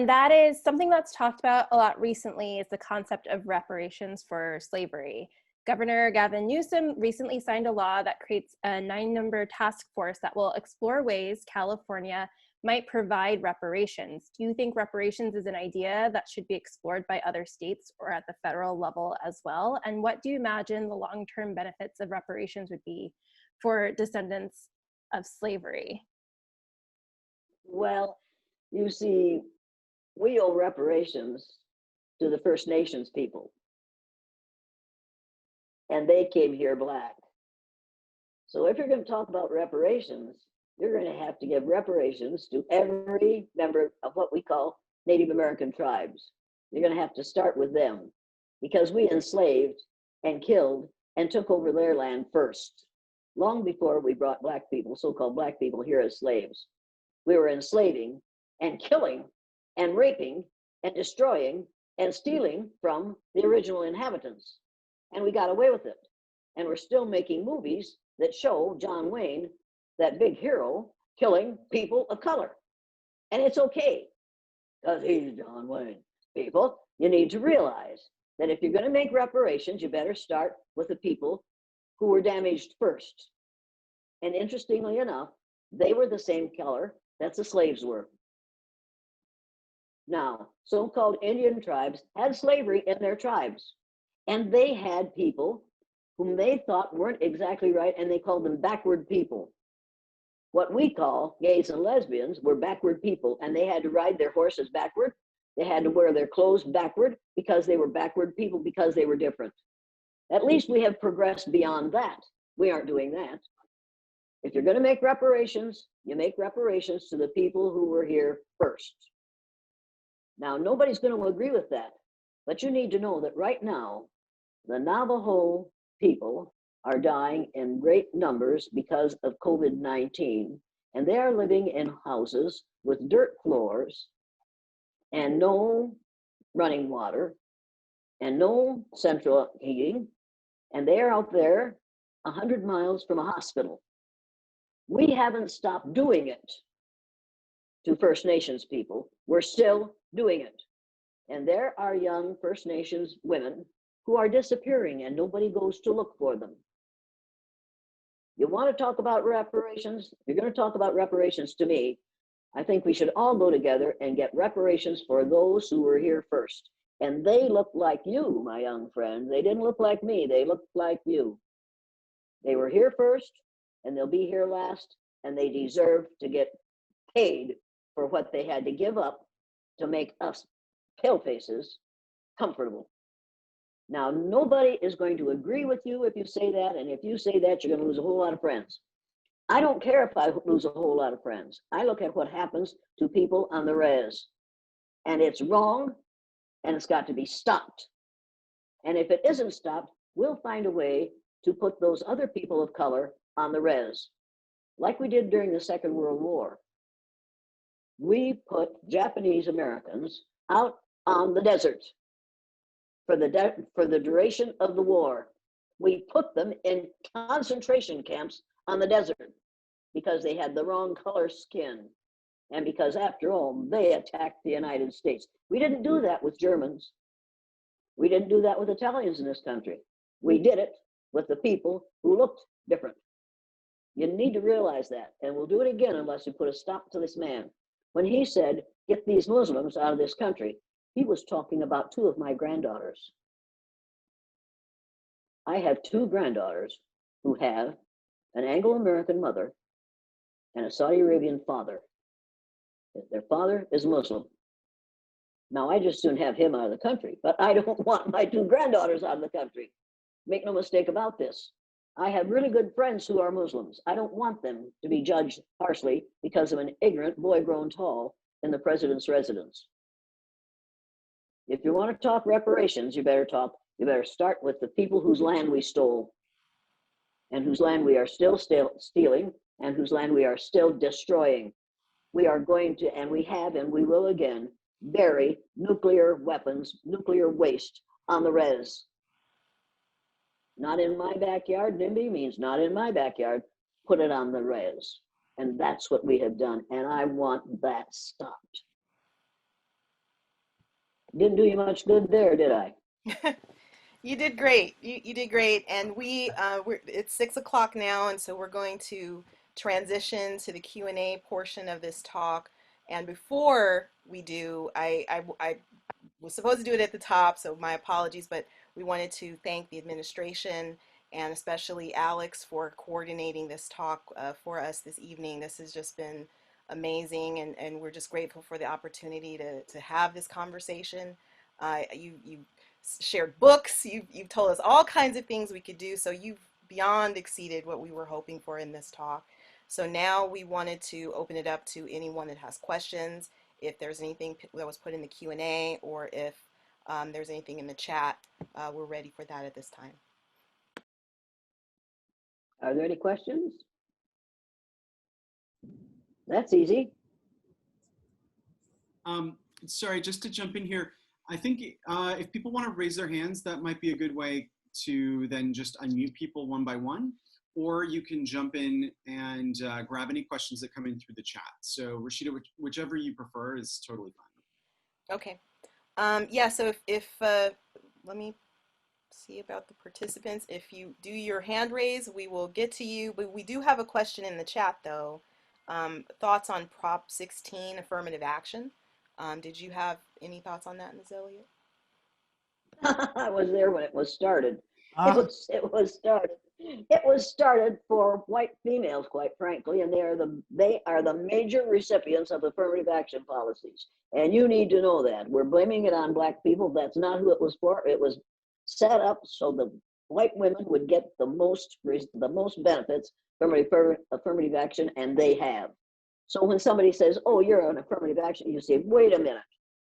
that is something that's talked about a lot recently is the concept of reparations for slavery. Governor Gavin Newsom recently signed a law that creates a 9-member task force that will explore ways California might provide reparations. Do you think reparations is an idea that should be explored by other states or at the federal level as well? And what do you imagine the long-term benefits of reparations would be for descendants of slavery? Well, you see, we owe reparations to the First Nations people, and they came here black. So if you're going to talk about reparations, you're going to have to give reparations to every member of what we call Native American tribes. You're going to have to start with them, because we enslaved and killed and took over their land first, long before we brought black people, so-called black people, here as slaves. We were enslaving and killing and raping and destroying and stealing from the original inhabitants. And we got away with it. And we're still making movies that show John Wayne, that big hero, killing people of color. And it's okay, because he's John Wayne. People, you need to realize that if you're going to make reparations, you better start with the people who were damaged first. And interestingly enough, they were the same color that the slaves were. Now, so-called Indian tribes had slavery in their tribes, and they had people whom they thought weren't exactly right, and they called them backward people. What we call gays and lesbians were backward people, and they had to ride their horses backward. They had to wear their clothes backward because they were backward people, because they were different. At least we have progressed beyond that. We aren't doing that. If you're going to make reparations, you make reparations to the people who were here first. Now, nobody's going to agree with that, but you need to know that right now, the Navajo people are dying in great numbers because of COVID-19, and they are living in houses with dirt floors and no running water and no central heating, and they are out there 100 miles from a hospital. We haven't stopped doing it to First Nations people. We're still doing it. And there are young First Nations women who are disappearing, and nobody goes to look for them. You want to talk about reparations? You're going to talk about reparations to me. I think we should all go together and get reparations for those who were here first. And they look like you, my young friend. They didn't look like me. They looked like you. They were here first, and they'll be here last, and they deserve to get paid for what they had to give up to make us palefaces comfortable. Now, nobody is going to agree with you if you say that, and if you say that, you're going to lose a whole lot of friends. I don't care if I lose a whole lot of friends. I look at what happens to people on the res, and it's wrong, and it's got to be stopped. And if it isn't stopped, we'll find a way to put those other people of color on the res, like we did during the Second World War. We put Japanese Americans out on the desert for the duration of the war. We put them in concentration camps on the desert because they had the wrong color skin, and because, after all, they attacked the United States. We didn't do that with Germans. We didn't do that with Italians in this country. We did it with the people who looked different. You need to realize that, and we'll do it again unless we put a stop to this man. When he said, "Get these Muslims out of this country," he was talking about 2 of my granddaughters. I have 2 granddaughters who have an Anglo-American mother and a Saudi Arabian father. Their father is Muslim. Now, I just soon have him out of the country, but I don't want my 2 granddaughters out of the country. Make no mistake about this. I have really good friends who are Muslims. I don't want them to be judged harshly because of an ignorant boy grown tall in the president's residence. If you want to talk reparations, you better start with the people whose land we stole and whose land we are still stealing and whose land we are still destroying. We are going to, and we have, and we will again, bury nuclear weapons, nuclear waste on the res. Not in my backyard. NIMBY means not in my backyard. Put it on the res. And that's what we have done. And I want that stopped. Didn't do you much good there, did I? You did great. You did great. And it's 6 o'clock now, and so we're going to transition to the Q&A portion of this talk. And before we do, I was supposed to do it at the top, so my apologies, but we wanted to thank the administration and especially Alex for coordinating this talk for us this evening. This has just been amazing, and we're just grateful for the opportunity to have this conversation. You shared books, you've told us all kinds of things we could do, so you've beyond exceeded what we were hoping for in this talk. So now we wanted to open it up to anyone that has questions. If there's anything that was put in the Q&A, or if there's anything in the chat, we're ready for that at this time. Are there any questions? That's easy. Sorry, just to jump in here, I think if people want to raise their hands, that might be a good way to then just unmute people one by one, or you can jump in and grab any questions that come in through the chat. So Rasheeda, whichever you prefer is totally fine. Okay. Yeah, so if let me see about the participants. If you do your hand raise, we will get to you, but we do have a question in the chat though. Thoughts on Prop 16, affirmative action. Did you have any thoughts on that, Ms. Elliott? I was there when it was started. It was started for white females, quite frankly, and they are the major recipients of affirmative action policies. And you need to know that. We're blaming it on black people. That's not who it was for. It was set up so the white women would get the most benefits from affirmative action, and they have. So when somebody says, oh, you're on affirmative action, you say, wait a minute,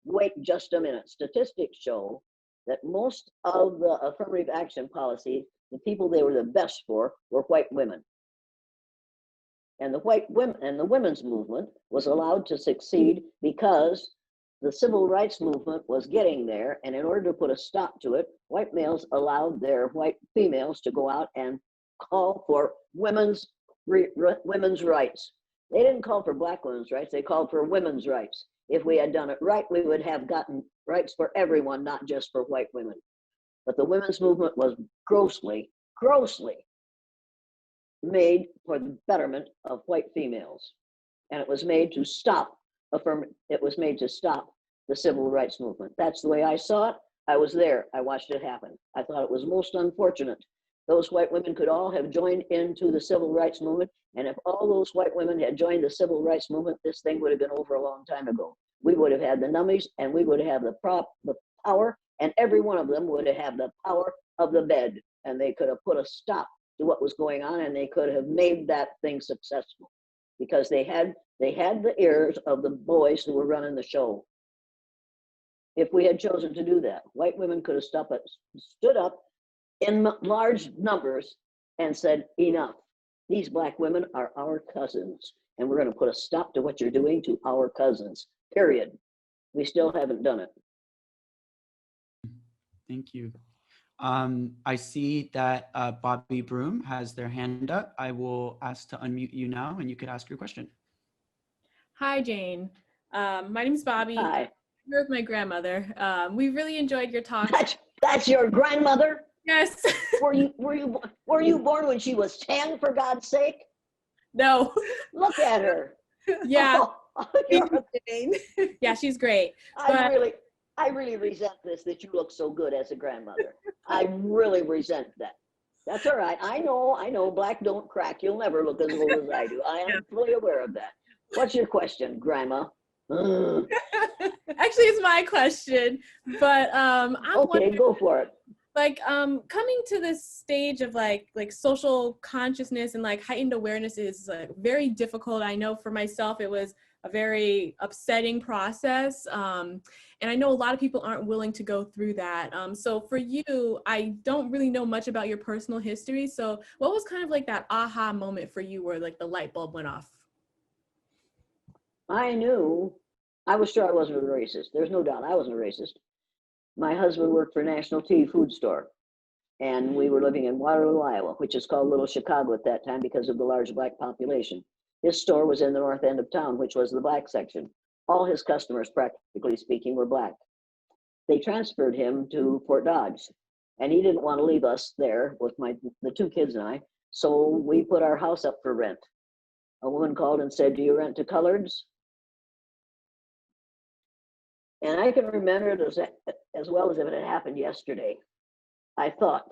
wait just a minute. Statistics show that most of the affirmative action policy, the people they were the best for were white women. And the white women and the women's movement was allowed to succeed because the civil rights movement was getting there. And in order to put a stop to it, white males allowed their white females to go out and call for women's rights. They didn't call for black women's rights, they called for women's rights. If we had done it right, we would have gotten rights for everyone, not just for white women. But the women's movement was grossly made for the betterment of white females. And it was made to stop the civil rights movement. That's the way I saw it. I was there, I watched it happen. I thought it was most unfortunate. Those white women could all have joined into the civil rights movement. And if all those white women had joined the civil rights movement, this thing would have been over a long time ago. We would have had the nummies, and we would have the power, and every one of them would have had the power of the bed. And they could have put a stop to what was going on, and they could have made that thing successful because they had the ears of the boys who were running the show. If we had chosen to do that, white women could have stood up in large numbers and said, enough. These black women are our cousins, and we're going to put a stop to what you're doing to our cousins, period. We still haven't done it. Thank you. I see that Bobby Broom has their hand up. I will ask to unmute you now, and you could ask your question. Hi, Jane. My name is Bobby. Hi. I'm here with my grandmother. We really enjoyed your talk. That's your grandmother? Yes. Were you born when she was 10, for God's sake? No. Look at her. Yeah. Jane. Yeah, she's great. I really resent this, that you look so good as a grandmother. I really resent that. That's all right. I know, black don't crack. You'll never look as old as I do. I am fully aware of that. What's your question, Grandma? Actually, it's my question, but I'm okay, go for it. Like coming to this stage of like social consciousness and like heightened awareness is like very difficult. I know for myself it was a very upsetting process. And I know a lot of people aren't willing to go through that. So for you, I don't really know much about your personal history. So what was kind of like that aha moment for you where like the light bulb went off? I was sure I wasn't a racist. There's no doubt I wasn't a racist. My husband worked for National Tea Food Store, and we were living in Waterloo, Iowa, which is called Little Chicago at that time because of the large black population. His store was in the north end of town, which was the black section. All his customers, practically speaking, were black. They transferred him to Fort Dodge, and he didn't want to leave us there with the two kids and I, so we put our house up for rent. A woman called and said, "Do you rent to coloreds?" And I can remember it as well as if it had happened yesterday. I thought,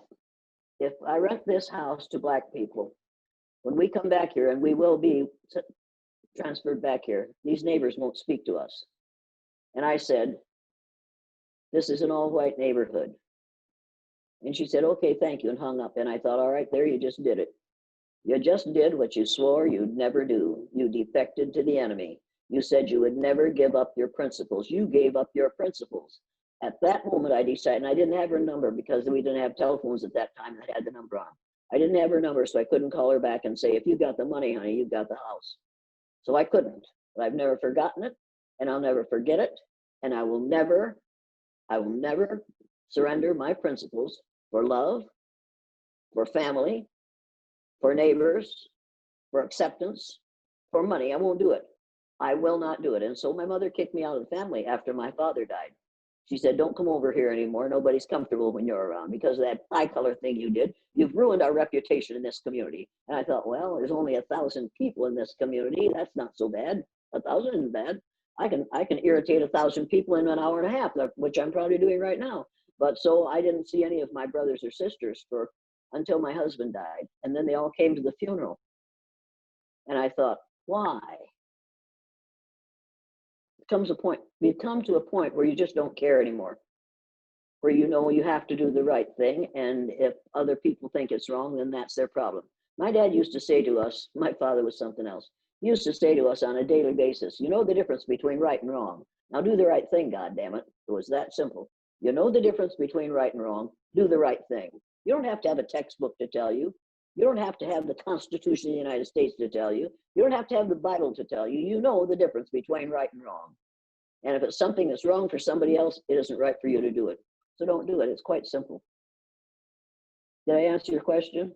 if I rent this house to black people, when we come back here, and we will be transferred back here, these neighbors won't speak to us. And I said, "This is an all-white neighborhood." And she said, "Okay, thank you," and hung up. And I thought, all right, there, you just did it. You just did what you swore you'd never do. You defected to the enemy. You said you would never give up your principles. You gave up your principles. At that moment, I decided, and I didn't have her number because we didn't have telephones at that time that had the number on. I didn't have her number, so I couldn't call her back and say, "If you got the money, honey, you've got the house." So I couldn't, but I've never forgotten it, and I'll never forget it, and I will never surrender my principles for love, for family, for neighbors, for acceptance, for money. I won't do it. I will not do it. And so my mother kicked me out of the family after my father died. She said, "Don't come over here anymore. Nobody's comfortable when you're around because of that eye color thing you did. You've ruined our reputation in this community." And I thought, well, there's only 1,000 people in this community. That's not so bad. 1,000 isn't bad. I can irritate 1,000 people in an hour and a half, which I'm probably doing right now. But so I didn't see any of my brothers or sisters until my husband died. And then they all came to the funeral. And I thought, why? You come to a point where you just don't care anymore, where you know you have to do the right thing. And if other people think it's wrong, then that's their problem. My dad used to say to us, my father was something else. He used to say to us on a daily basis, "You know the difference between right and wrong. Now do the right thing, goddammit." It was that simple. You know the difference between right and wrong. Do the right thing. You don't have to have a textbook to tell you. You don't have to have the Constitution of the United States to tell you. You don't have to have the Bible to tell you. You know the difference between right and wrong. And if it's something that's wrong for somebody else, it isn't right for you to do it. So don't do it. It's quite simple. Did I answer your question?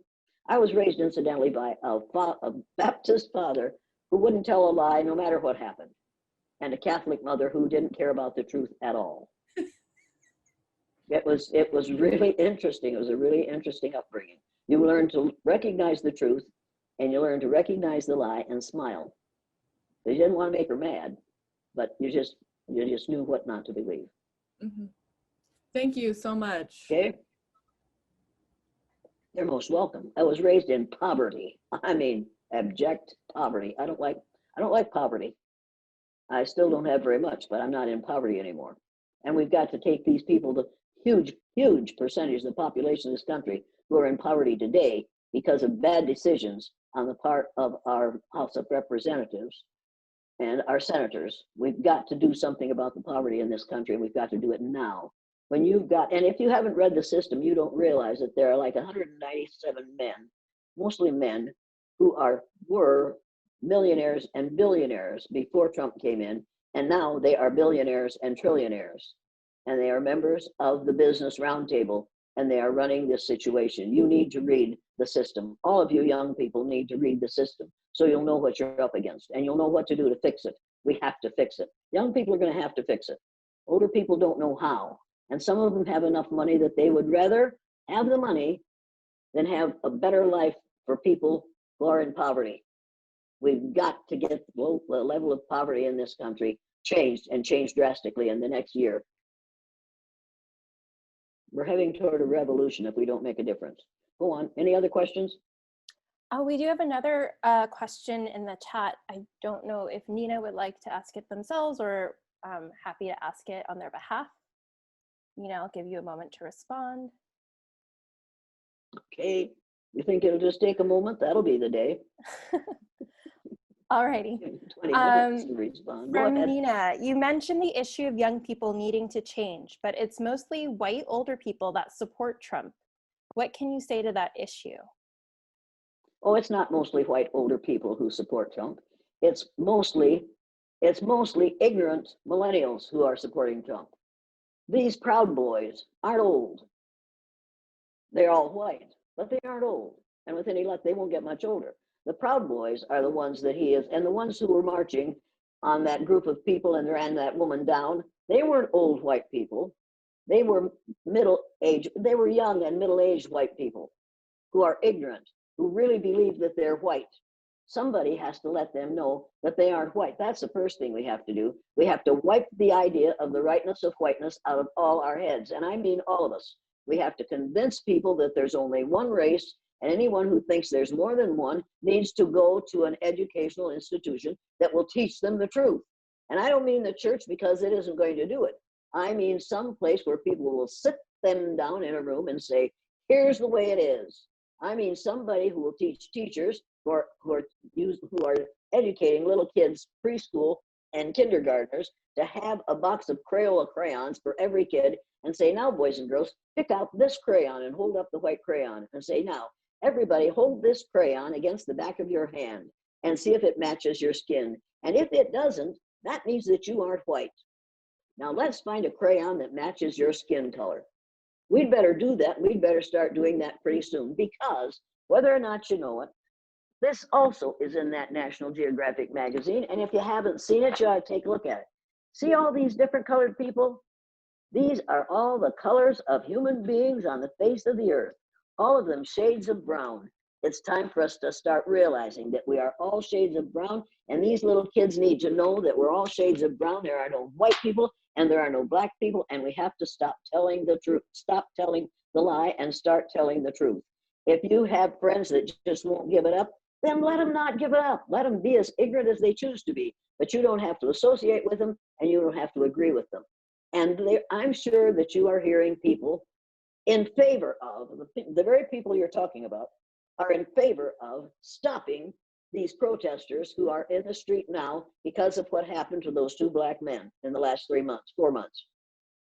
I was raised, incidentally, by a Baptist father who wouldn't tell a lie no matter what happened, and a Catholic mother who didn't care about the truth at all. It was really interesting. It was a really interesting upbringing. You learn to recognize the truth, and you learn to recognize the lie and smile. They didn't want to make her mad, but you just knew what not to believe. Mm-hmm. Thank you so much. Okay. You're most welcome. I was raised in poverty. I mean, abject poverty. I don't like poverty. I still don't have very much, but I'm not in poverty anymore. And we've got to take these people, the huge percentage of the population of this country who are in poverty today because of bad decisions on the part of our House of Representatives and our senators. We've got to do something about the poverty in this country, and we've got to do it now. And if you haven't read the system, you don't realize that there are like 197 men, mostly men, who were millionaires and billionaires before Trump came in, and now they are billionaires and trillionaires. And they are members of the Business Roundtable, and they are running this situation. You need to read the system. All of you young people need to read the system so you'll know what you're up against, and you'll know what to do to fix it. We have to fix it. Young people are going to have to fix it. Older people don't know how. And some of them have enough money that they would rather have the money than have a better life for people who are in poverty. We've got to get the level of poverty in this country changed, and changed drastically in the next year. We're heading toward a revolution if we don't make a difference. Go on. Any other questions? We do have another question in the chat. I don't know if Nina would like to ask it themselves, or I'm happy to ask it on their behalf. Nina, I'll give you a moment to respond. Okay. You think it'll just take a moment? That'll be the day. Alrighty. 20 minutes to respond. Go From ahead. Nina, you mentioned the issue of young people needing to change, but it's mostly white older people that support Trump. What can you say to that issue? Oh, it's not mostly white older people who support Trump. It's mostly ignorant millennials who are supporting Trump. These Proud Boys aren't old. They're all white, but they aren't old. And with any luck, they won't get much older. The Proud Boys are the ones that he is, and the ones who were marching on that group of people and ran that woman down, they weren't old white people. They were middle-aged, they were young and middle-aged white people who are ignorant, who really believe that they're white. Somebody has to let them know that they aren't white. That's the first thing we have to do. We have to wipe the idea of the rightness of whiteness out of all our heads. And I mean all of us. We have to convince people that there's only one race, and anyone who thinks there's more than one needs to go to an educational institution that will teach them the truth. And I don't mean the church, because it isn't going to do it. I mean some place where people will sit them down in a room and say, here's the way it is. I mean somebody who will teach teachers who are educating little kids, preschool and kindergartners, to have a box of Crayola crayons for every kid and say, now boys and girls, pick out this crayon and hold up the white crayon and say, now everybody hold this crayon against the back of your hand and see if it matches your skin. And if it doesn't, that means that you aren't white. Now let's find a crayon that matches your skin color. We'd better do that. We'd better start doing that pretty soon, because whether or not you know it, this also is in that National Geographic magazine. And if you haven't seen it, you ought to take a look at it. See all these different colored people? These are all the colors of human beings on the face of the earth, all of them shades of brown. It's time for us to start realizing that we are all shades of brown, and these little kids need to know that we're all shades of brown. There are no white people and there are no black people, and we have to stop telling the truth, stop telling the lie and start telling the truth. If you have friends that just won't give it up, then let them not give it up. Let them be as ignorant as they choose to be, but you don't have to associate with them and you don't have to agree with them. And I'm sure that you are hearing people in favor of, the very people you're talking about are in favor of stopping these protesters who are in the street now because of what happened to those two black men in the last 4 months.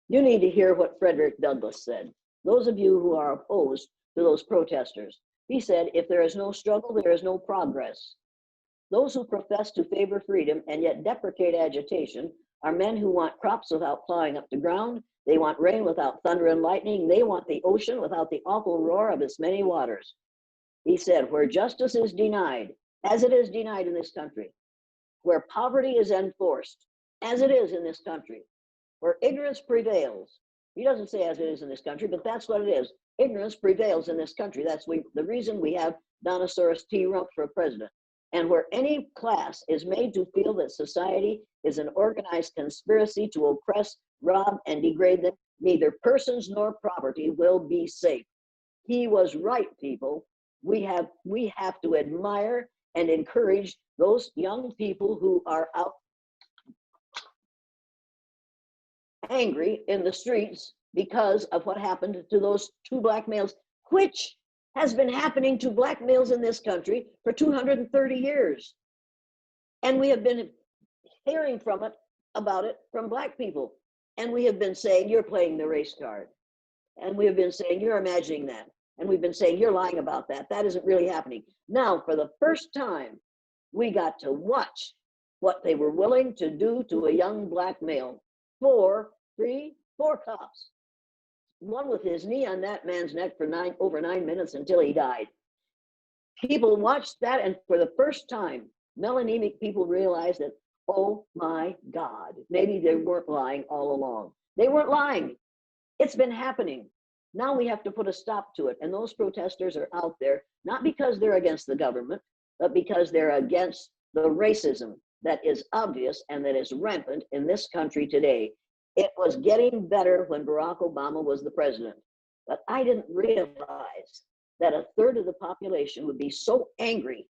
You need to hear what Frederick Douglass said. Those of you who are opposed to those protesters, he said, if there is no struggle, there is no progress. Those who profess to favor freedom and yet deprecate agitation are men who want crops without plowing up the ground. They want rain without thunder and lightning. They want the ocean without the awful roar of its many waters. He said, where justice is denied, as it is denied in this country, where poverty is enforced, as it is in this country, where ignorance prevails. He doesn't say as it is in this country, but that's what it is. Ignorance prevails in this country. That's the reason we have Donosaurus T. Rump for president. And where any class is made to feel that society is an organized conspiracy to oppress, rob, and degrade them, neither persons nor property will be safe. He was right, people. We have to admire and encourage those young people who are out angry in the streets because of what happened to those two black males, which has been happening to black males in this country for 230 years. And we have been hearing about it from black people. And we have been saying, you're playing the race card. And we have been saying, you're imagining that. And we've been saying, you're lying about that. That isn't really happening. Now, for the first time, we got to watch what they were willing to do to a young black male. Four cops. One with his knee on that man's neck for over 9 minutes until he died. People watched that, and for the first time, melanemic people realized that, oh my God, maybe they weren't lying all along. They weren't lying. It's been happening. Now we have to put a stop to it. And those protesters are out there, not because they're against the government, but because they're against the racism that is obvious and that is rampant in this country today. It was getting better when Barack Obama was the president, but I didn't realize that a third of the population would be so angry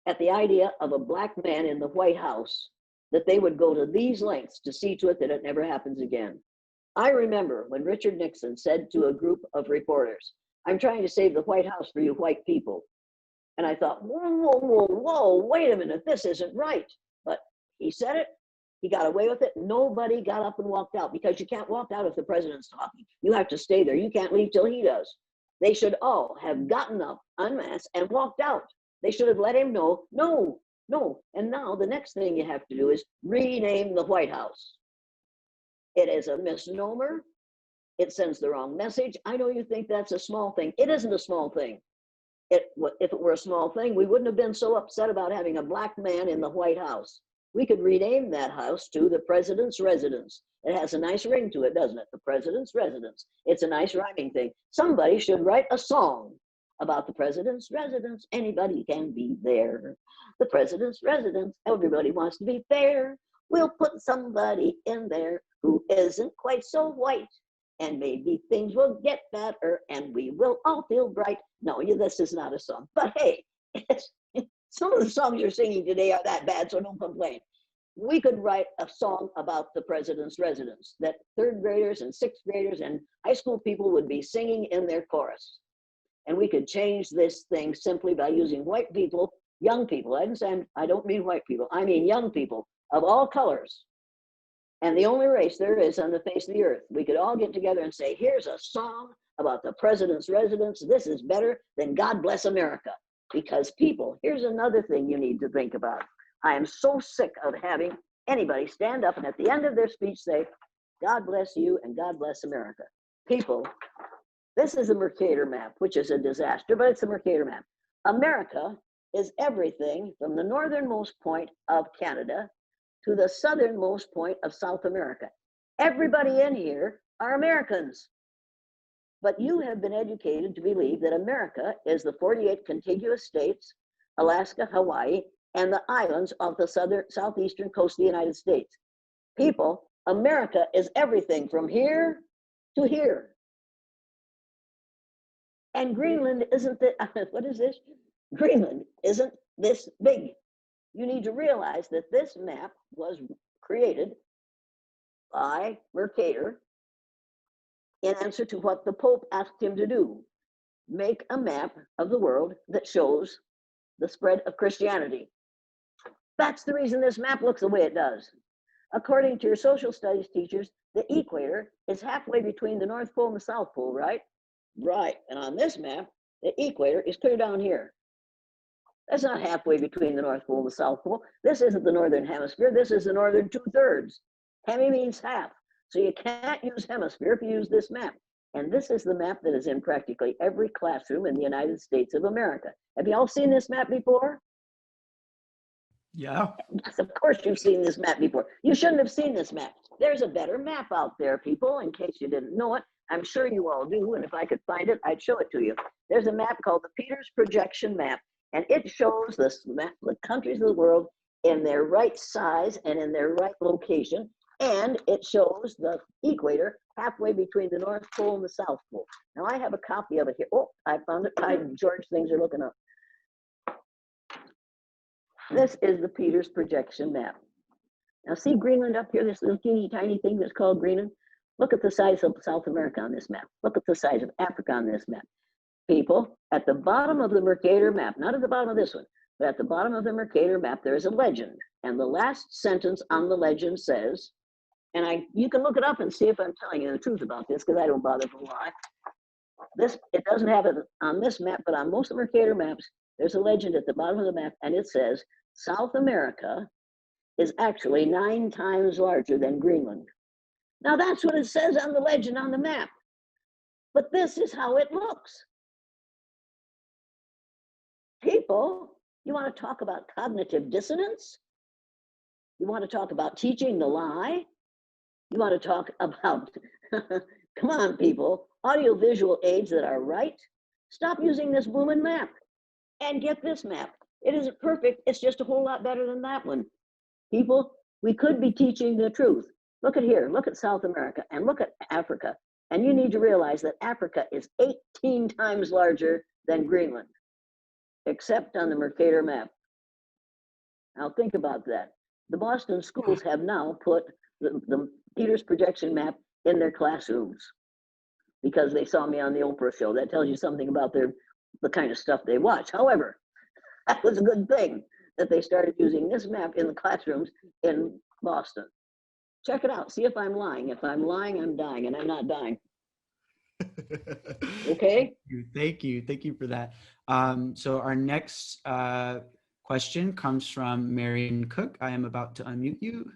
at the idea of a black man in the White House that they would go to these lengths to see to it that it never happens again. I remember when Richard Nixon said to a group of reporters, I'm trying to save the White House for you white people. And I thought, whoa, wait a minute, this isn't right. But he said it, he got away with it. Nobody got up and walked out, because you can't walk out if the president's talking. You have to stay there. You can't leave till he does. They should all have gotten up, unmasked, and walked out. They should have let him know, no. And now the next thing you have to do is rename the White House. It is a misnomer. It sends the wrong message. I know you think that's a small thing. It isn't a small thing. If it were a small thing, we wouldn't have been so upset about having a black man in the White House. We could rename that house to the President's Residence. It has a nice ring to it, doesn't it? The President's Residence. It's a nice rhyming thing. Somebody should write a song about the President's Residence. Anybody can be there. The President's Residence. Everybody wants to be fair. We'll put somebody in there who isn't quite so white. And maybe things will get better and we will all feel bright. No, this is not a song. But hey, some of the songs you're singing today are that bad, so don't complain. We could write a song about the President's Residence that third graders and sixth graders and high school people would be singing in their chorus. And we could change this thing simply by using white people, young people. I don't mean white people. I mean young people of all colors. And the only race there is on the face of the earth. We could all get together and say, here's a song about the President's Residence. This is better than God Bless America. Because people, here's another thing you need to think about. I am so sick of having anybody stand up and at the end of their speech say, God bless you and God bless America. People, this is a Mercator map, which is a disaster, but it's a Mercator map. America is everything from the northernmost point of Canada to the southernmost point of South America. Everybody in here are Americans. But you have been educated to believe that America is the 48 contiguous states, Alaska, Hawaii, and the islands of the southeastern coast of the United States. People, America is everything from here to here. And Greenland isn't what is this? Greenland isn't this big. You need to realize that this map was created by Mercator in answer to what the Pope asked him to do. Make a map of the world that shows the spread of Christianity. That's the reason this map looks the way it does. According to your social studies teachers, the equator is halfway between the North Pole and the South Pole, right? Right. And on this map, the equator is clear down here. That's not halfway between the North Pole and the South Pole. This isn't the Northern Hemisphere. This is the Northern 2/3. Hemi means half. So you can't use hemisphere if you use this map. And this is the map that is in practically every classroom in the United States of America. Have you all seen this map before? Yeah. Yes, of course you've seen this map before. You shouldn't have seen this map. There's a better map out there, people, in case you didn't know it. I'm sure you all do, and if I could find it, I'd show it to you. There's a map called the Peters Projection Map, and it shows the countries of the world in their right size and in their right location, and it shows the equator halfway between the North Pole and the South Pole. Now, I have a copy of it here. Oh, I found it. George, things are looking up. This is the Peters Projection Map. Now, see Greenland up here, this little teeny tiny thing that's called Greenland? Look at the size of South America on this map. Look at the size of Africa on this map. People, at the bottom of the Mercator map, not at the bottom of this one, but at the bottom of the Mercator map, there is a legend. And the last sentence on the legend says, and you can look it up and see if I'm telling you the truth about this, because I don't bother to lie. It doesn't have it on this map, but on most of the Mercator maps, there's a legend at the bottom of the map, and it says, South America is actually 9 times larger than Greenland. Now that's what it says on the legend on the map. But this is how it looks. People, you want to talk about cognitive dissonance? You want to talk about teaching the lie? You want to talk about, come on people, audiovisual aids that are right? Stop using this blooming map and get this map. It isn't perfect, it's just a whole lot better than that one. People, we could be teaching the truth. Look at here, look at South America and look at Africa. And you need to realize that Africa is 18 times larger than Greenland, except on the Mercator map. Now think about that. The Boston schools have now put the Peters Projection Map in their classrooms because they saw me on the Oprah show. That tells you something about the kind of stuff they watch. However, That was a good thing that they started using this map in the classrooms in Boston. Check it out. See if I'm lying. If I'm lying, I'm dying, and I'm not dying. Okay? Thank you for that. So our next question comes from Marion Cook. I am about to unmute you.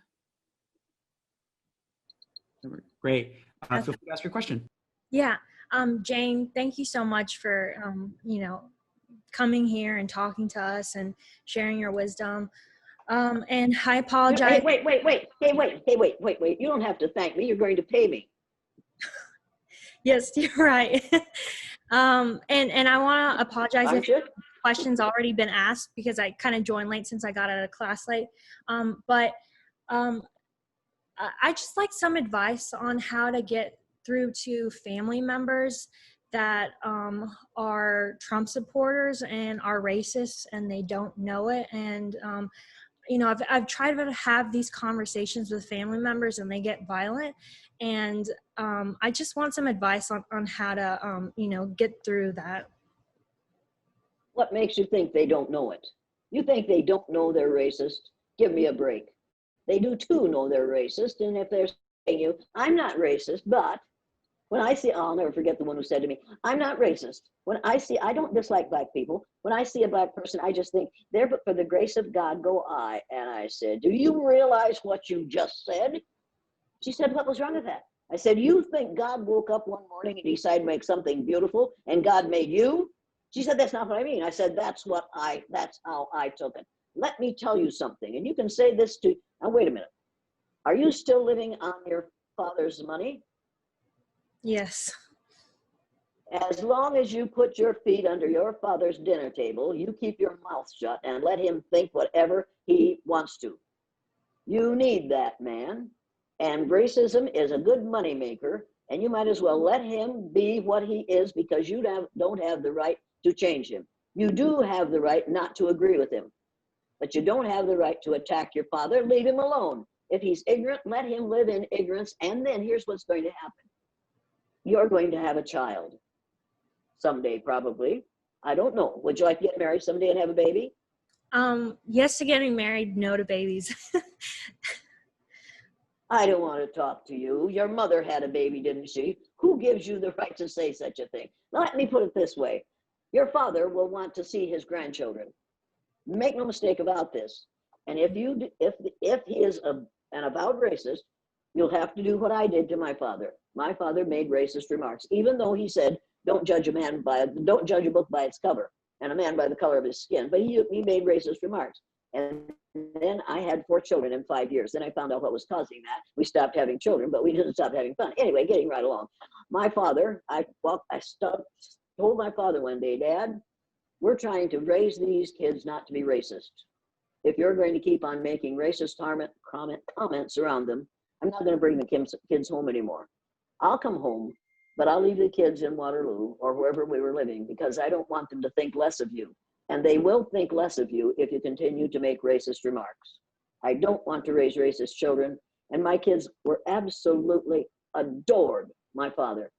Great. Feel free to ask your question. Yeah, Jane, thank you so much for, coming here and talking to us and sharing your wisdom. And I apologize. Hey, wait. You don't have to thank me. You're going to pay me. Yes, you're right. And I want to apologize if questions already been asked because I kind of joined late since I got out of class late. But I just like some advice on how to get through to family members that are Trump supporters and are racist and they don't know it. And, I've tried to have these conversations with family members and they get violent. And I just want some advice on how to, get through that. What makes you think they don't know it? You think they don't know they're racist? Give me a break. They do too know they're racist. And if they're saying you, I'm not racist, but when I see, I'll never forget the one who said to me, I'm not racist. I don't dislike black people. When I see a black person, I just think, there but for the grace of God go I. And I said, do you realize what you just said? She said, what was wrong with that? I said, you think God woke up one morning and decided to make something beautiful and God made you? She said, that's not what I mean. I said, that's how I took it. Let me tell you something. And you can say this to, now wait a minute. Are you still living on your father's money? Yes. As long as you put your feet under your father's dinner table, you keep your mouth shut and let him think whatever he wants to. You need that man. And racism is a good moneymaker, and you might as well let him be what he is because you don't have the right to change him. You do have the right not to agree with him, but you don't have the right to attack your father. Leave him alone. If he's ignorant, let him live in ignorance, and then here's what's going to happen. You're going to have a child someday, probably. I don't know. Would you like to get married someday and have a baby? Yes to getting married, no to babies. I don't want to talk to you. Your mother had a baby, didn't she? Who gives you the right to say such a thing? Let me put it this way. Your father will want to see his grandchildren. Make no mistake about this. And if he is an avowed racist, you'll have to do what I did to my father. My father made racist remarks, even though he said, don't judge a book by its cover, and a man by the color of his skin. But he made racist remarks. And then I had 4 children in 5 years. Then I found out what was causing that. We stopped having children, but we didn't stop having fun. Anyway, getting right along. My father, I told my father one day, Dad, we're trying to raise these kids not to be racist. If you're going to keep on making racist comments around them, I'm not going to bring the kids home anymore. I'll come home, but I'll leave the kids in Waterloo or wherever we were living because I don't want them to think less of you. And they will think less of you if you continue to make racist remarks. I don't want to raise racist children. And my kids were absolutely adored my father.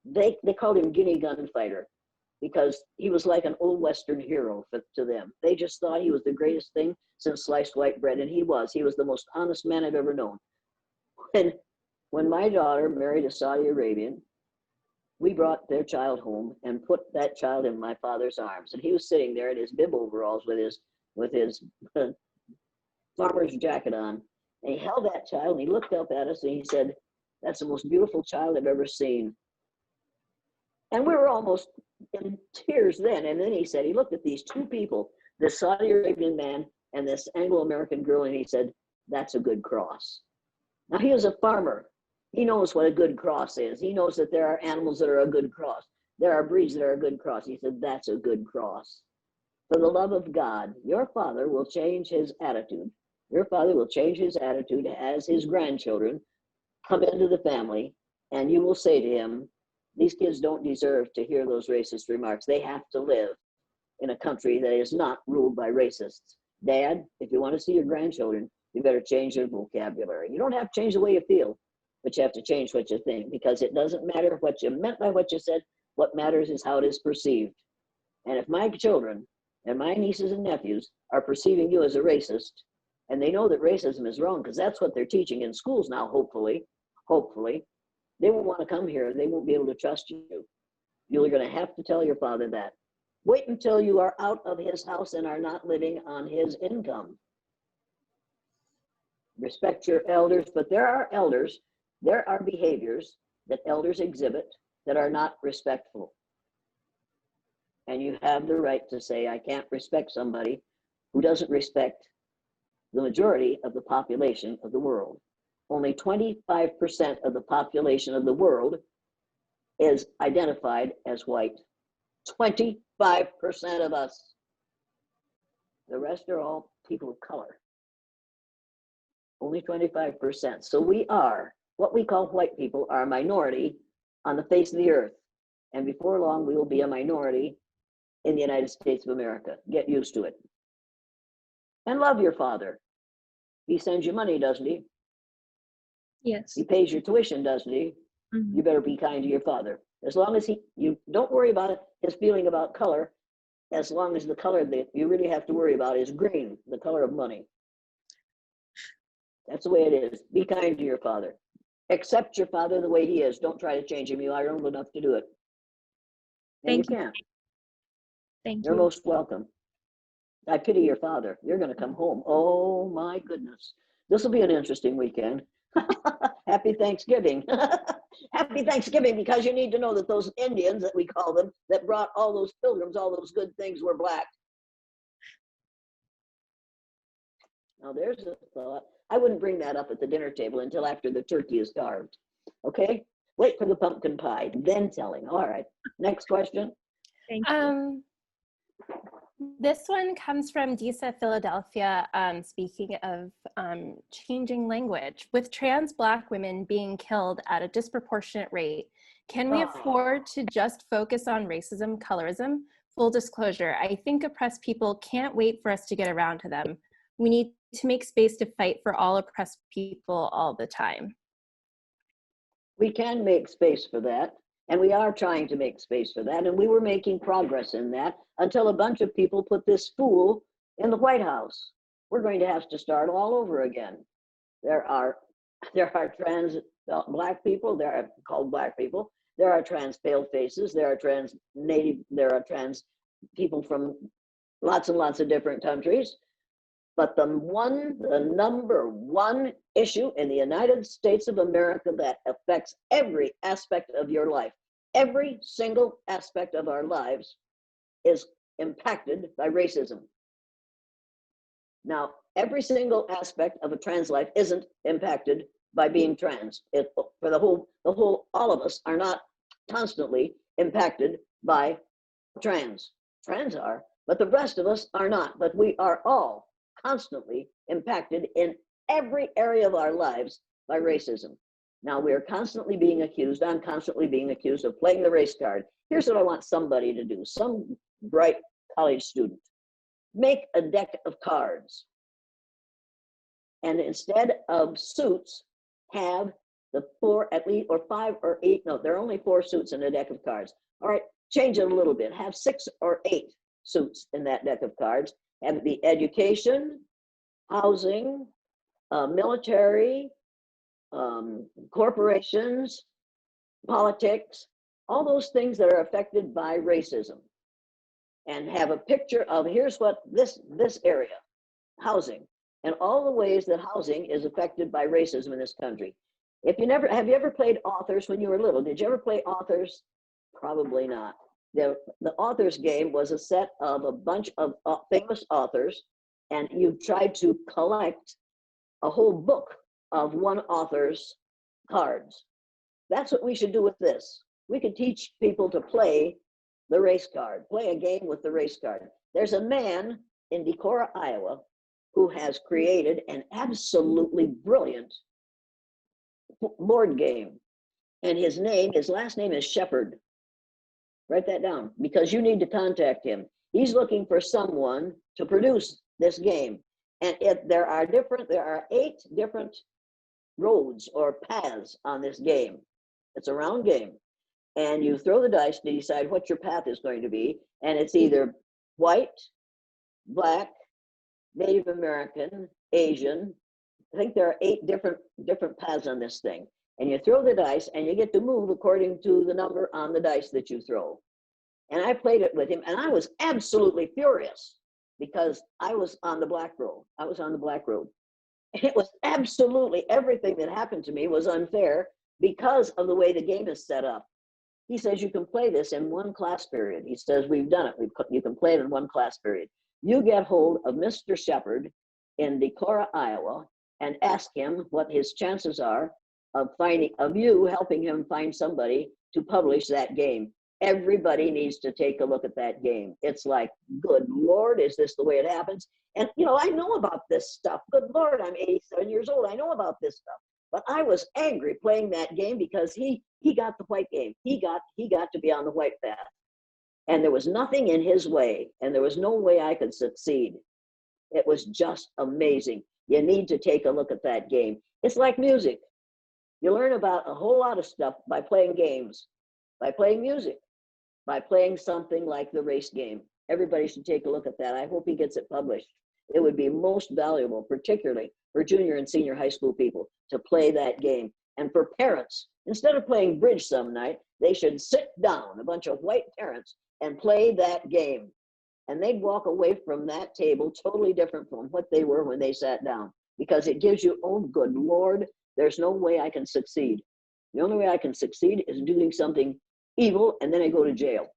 They called him guinea gun fighter because he was like an old Western hero to them. They just thought he was the greatest thing since sliced white bread. And he was the most honest man I've ever known. When my daughter married a Saudi Arabian, we brought their child home and put that child in my father's arms. And he was sitting there in his bib overalls with his farmer's jacket on. And he held that child and he looked up at us and he said, that's the most beautiful child I've ever seen. And we were almost in tears then. And then he looked at these 2 people, this Saudi Arabian man and this Anglo-American girl, and he said, that's a good cross. Now he was a farmer. He knows what a good cross is. He knows that there are animals that are a good cross. There are breeds that are a good cross. He said, that's a good cross. For the love of God, your father will change his attitude. Your father will change his attitude as his grandchildren come into the family, and you will say to him, these kids don't deserve to hear those racist remarks. They have to live in a country that is not ruled by racists. Dad, if you want to see your grandchildren, you better change your vocabulary. You don't have to change the way you feel, but you have to change what you think, because it doesn't matter what you meant by what you said. What matters is how it is perceived. And if my children And my nieces and nephews are perceiving you as a racist, and they know that racism is wrong because that's what they're teaching in schools now, hopefully. Hopefully. They won't want to come here. They won't be able to trust you. You're going to have to tell your father that. Wait until you are out of his house and are not living on his income. Respect your elders, but there are behaviors that elders exhibit that are not respectful. And you have the right to say, I can't respect somebody who doesn't respect the majority of the population of the world. Only 25% of the population of the world is identified as white. 25% of us. The rest are all people of color. Only 25%. So we are, what we call white people, are a minority on the face of the earth. And before long, we will be a minority in the United States of America. Get used to it. And love your father. He sends you money, doesn't he? Yes. He pays your tuition, doesn't he? Mhm. You better be kind to your father. As long as you don't worry about it, his feeling about color, as long as the color that you really have to worry about is green, the color of money. That's the way it is. Be kind to your father. Accept your father the way he is. Don't try to change him. You are old enough to do it. And Thank you you. can't. Thank You're you. most welcome. I pity your father. You're going to come home. Oh my goodness. This will be an interesting weekend. Happy Thanksgiving. Happy Thanksgiving, because you need to know that those Indians, that we call them, that brought all those pilgrims, all those good things, were black. Now there's a thought. I wouldn't bring that up at the dinner table until after the turkey is carved. Okay? Wait for the pumpkin pie, then telling. All right. Next question. Thank you. This one comes from Disa, Philadelphia, speaking of changing language. With trans Black women being killed at a disproportionate rate, can we afford to just focus on racism, colorism? Full disclosure, I think oppressed people can't wait for us to get around to them. We need to make space to fight for all oppressed people all the time. We can make space for that. And we are trying to make space for that. And we were making progress in that until a bunch of people put this fool in the White House. We're going to have to start all over again. There are trans Black people, there are called Black people, there are trans pale faces, there are trans native, there are trans people from lots and lots of different countries. But the number one issue in the United States of America that affects every aspect of your life, every single aspect of our lives, is impacted by racism. Now, every single aspect of a trans life isn't impacted by being trans. All of us are not constantly impacted by trans. Trans are, but the rest of us are not. But we are all constantly impacted in every area of our lives by racism. Now we're constantly being accused, I'm constantly being accused of playing the race card. Here's what I want somebody to do, some bright college student. Make a deck of cards. And instead of suits, have the 4, at least, or 5 or 8, no, there are only 4 suits in a deck of cards. All right, change it a little bit. Have 6 or 8 suits in that deck of cards. Have the education, housing, military, corporations, politics, all those things that are affected by racism. And have a picture of, here's what this area, housing, and all the ways that housing is affected by racism in this country. Have you ever played authors when you were little? Did you ever play authors? Probably not. The authors game was a set of a bunch of famous authors, and you tried to collect a whole book of one author's cards. That's what we should do with this. We could teach people to play the race card, play a game with the race card. There's a man in Decorah, Iowa, who has created an absolutely brilliant board game. And his last name is Shepherd. Write that down, because you need to contact him. He's looking for someone to produce this game. And there are 8 different roads or paths on this game. It's a round game. And you throw the dice to decide what your path is going to be. And it's either white, Black, Native American, Asian. I think there are 8 different paths on this thing. And you throw the dice and you get to move according to the number on the dice that you throw. And I played it with him and I was absolutely furious because I was on the black road. I was on the black road. And it was absolutely everything that happened to me was unfair because of the way the game is set up. He says, you can play this in 1 class period. He says, we've done it. You can play it in 1 class period. You get hold of Mr. Shepard in Decorah, Iowa, and ask him what his chances are of you helping him find somebody to publish that game. Everybody needs to take a look at that game. It's like, good Lord, is this the way it happens? And, you know, I know about this stuff. Good Lord, I'm 87 years old. I know about this stuff. But I was angry playing that game because he got the white game. He got to be on the white path. And there was nothing in his way, and there was no way I could succeed. It was just amazing. You need to take a look at that game. It's like music. You learn about a whole lot of stuff by playing games, by playing music, by playing something like the race game. Everybody should take a look at that. I hope he gets it published. It would be most valuable, particularly for junior and senior high school people, to play that game. And for parents, instead of playing bridge some night, they should sit down, a bunch of white parents, and play that game. And they'd walk away from that table totally different from what they were when they sat down, because it gives you, oh, good Lord, there's no way I can succeed. The only way I can succeed is doing something evil, and then I go to jail.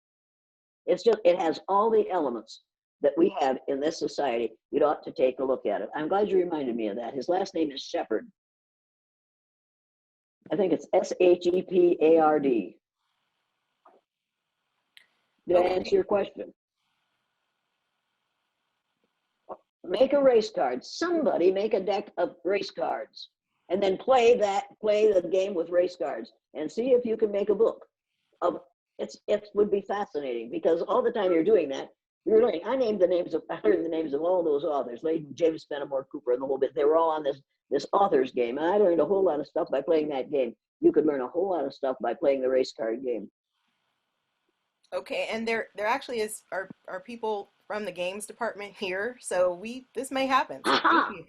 It's just, it has all the elements that we have in this society. You'd ought to take a look at it. I'm glad you reminded me of that. His last name is Shepard. I think it's Shepard. Did I answer your question? Make a race card. Somebody make a deck of race cards and then play the game with race cards and see if you can make a book of it. Would be fascinating because all the time you're doing that, you're learning. I learned the names of all those authors, like James Fenimore Cooper and the whole bit. They were all on this author's game. And I learned a whole lot of stuff by playing that game. You could learn a whole lot of stuff by playing the race card game. Okay, and there actually are people from the games department here, so this may happen. So thank you.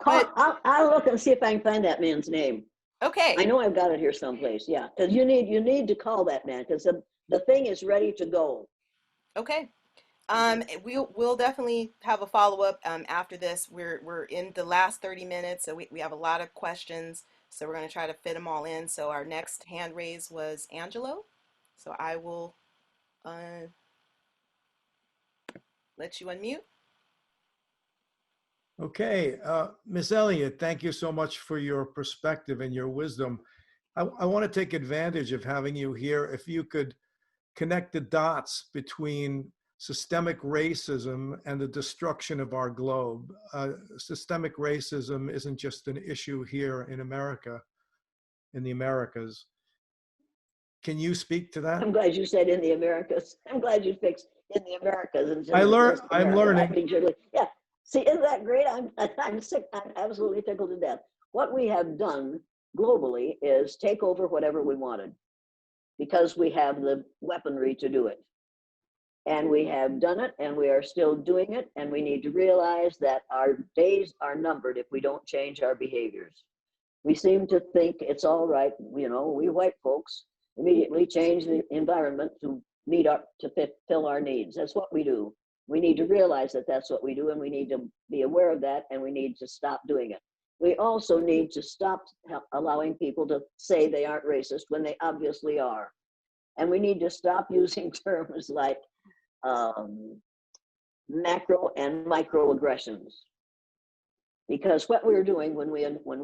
But I'll look and see if I can find that man's name. Okay. I know I've got it here someplace. Yeah, because you need to call that man because the thing is ready to go. Okay. We'll definitely have a follow-up after this. We're in the last 30 minutes, so we have a lot of questions, so we're going to try to fit them all in. So our next hand raise was Angelo. So I will let you unmute. Okay, Miss Elliott, thank you so much for your perspective and your wisdom. I want to take advantage of having you here. If you could connect the dots between systemic racism and the destruction of our globe. Systemic racism isn't just an issue here in America, in the Americas. Can you speak to that? I'm glad you said in the Americas. I'm glad you fixed in the Americas. I'm learning. Yeah. See, isn't that great? I'm sick. I'm absolutely tickled to death. What we have done globally is take over whatever we wanted because we have the weaponry to do it. And we have done it and we are still doing it. And we need to realize that our days are numbered if we don't change our behaviors. We seem to think it's all right. You know, we white folks immediately change the environment to fill our needs. That's what we do. We need to realize that that's what we do, and we need to be aware of that, and we need to stop doing it. We also need to stop allowing people to say they aren't racist when they obviously are. And we need to stop using terms like macro and microaggressions. Because what we're doing when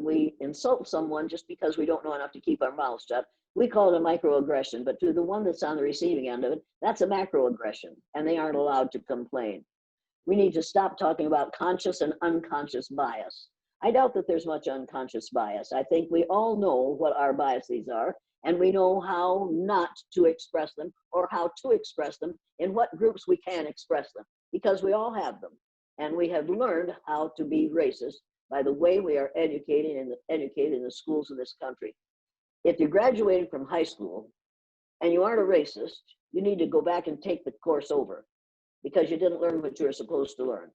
we insult someone just because we don't know enough to keep our mouths shut, we call it a microaggression, but to the one that's on the receiving end of it, that's a macroaggression, and they aren't allowed to complain. We need to stop talking about conscious and unconscious bias. I doubt that there's much unconscious bias. I think we all know what our biases are, and we know how not to express them or how to express them in what groups we can express them, because we all have them. And we have learned how to be racist by the way we are educated in the schools of this country. If you graduated from high school and you aren't a racist, you need to go back and take the course over. because you didn't learn what you were supposed to learn.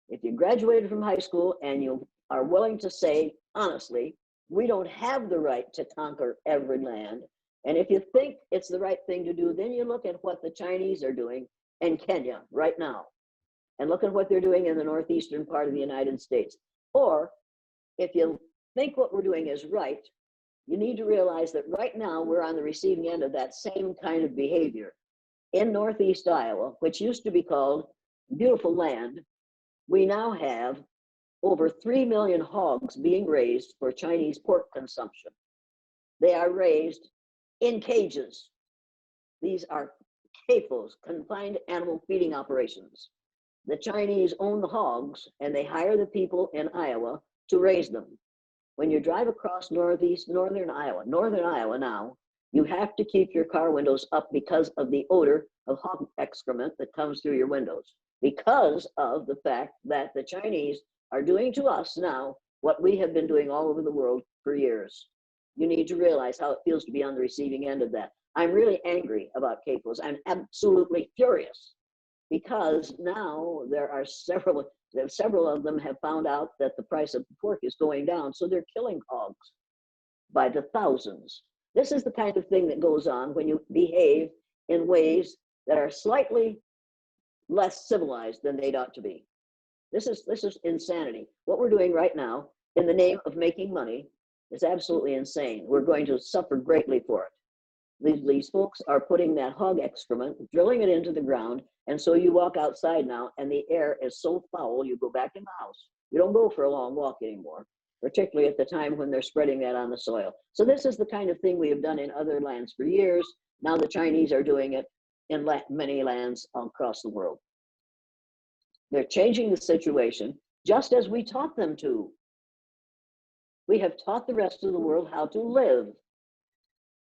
If you graduated from high school and you are willing to say, honestly, we don't have the right to conquer every land. And if you think it's the right thing to do, then you look at what the Chinese are doing in Kenya right now. And look at what they're doing in the northeastern part of the United States. Or if you think what we're doing is right, you need to realize that right now we're on the receiving end of that same kind of behavior. In northeast Iowa, which used to be called beautiful land, we now have over 3 million hogs being raised for Chinese pork consumption. They are raised in cages. These are CAFOs, confined animal feeding operations. The Chinese own the hogs and they hire the people in Iowa to raise them. When you drive across northern Iowa now, you have to keep your car windows up because of the odor of hog excrement that comes through your windows, because of the fact that the Chinese are doing to us now what we have been doing all over the world for years. You need to realize how it feels to be on the receiving end of that. I'm really angry about CAFOs. I'm absolutely furious because now there are several of them have found out that the price of pork is going down, so they're killing hogs by the thousands. This is the kind of thing that goes on when you behave in ways that are slightly less civilized than they'd ought to be. This is insanity. What we're doing right now in the name of making money is absolutely insane. We're going to suffer greatly for it. These folks are putting that hog excrement, drilling it into the ground, and so you walk outside now and the air is so foul, you go back in the house. You don't go for a long walk anymore, particularly at the time when they're spreading that on the soil. So this is the kind of thing we have done in other lands for years. Now the Chinese are doing it in many lands across the world. They're changing the situation just as we taught them to. We have taught the rest of the world how to live,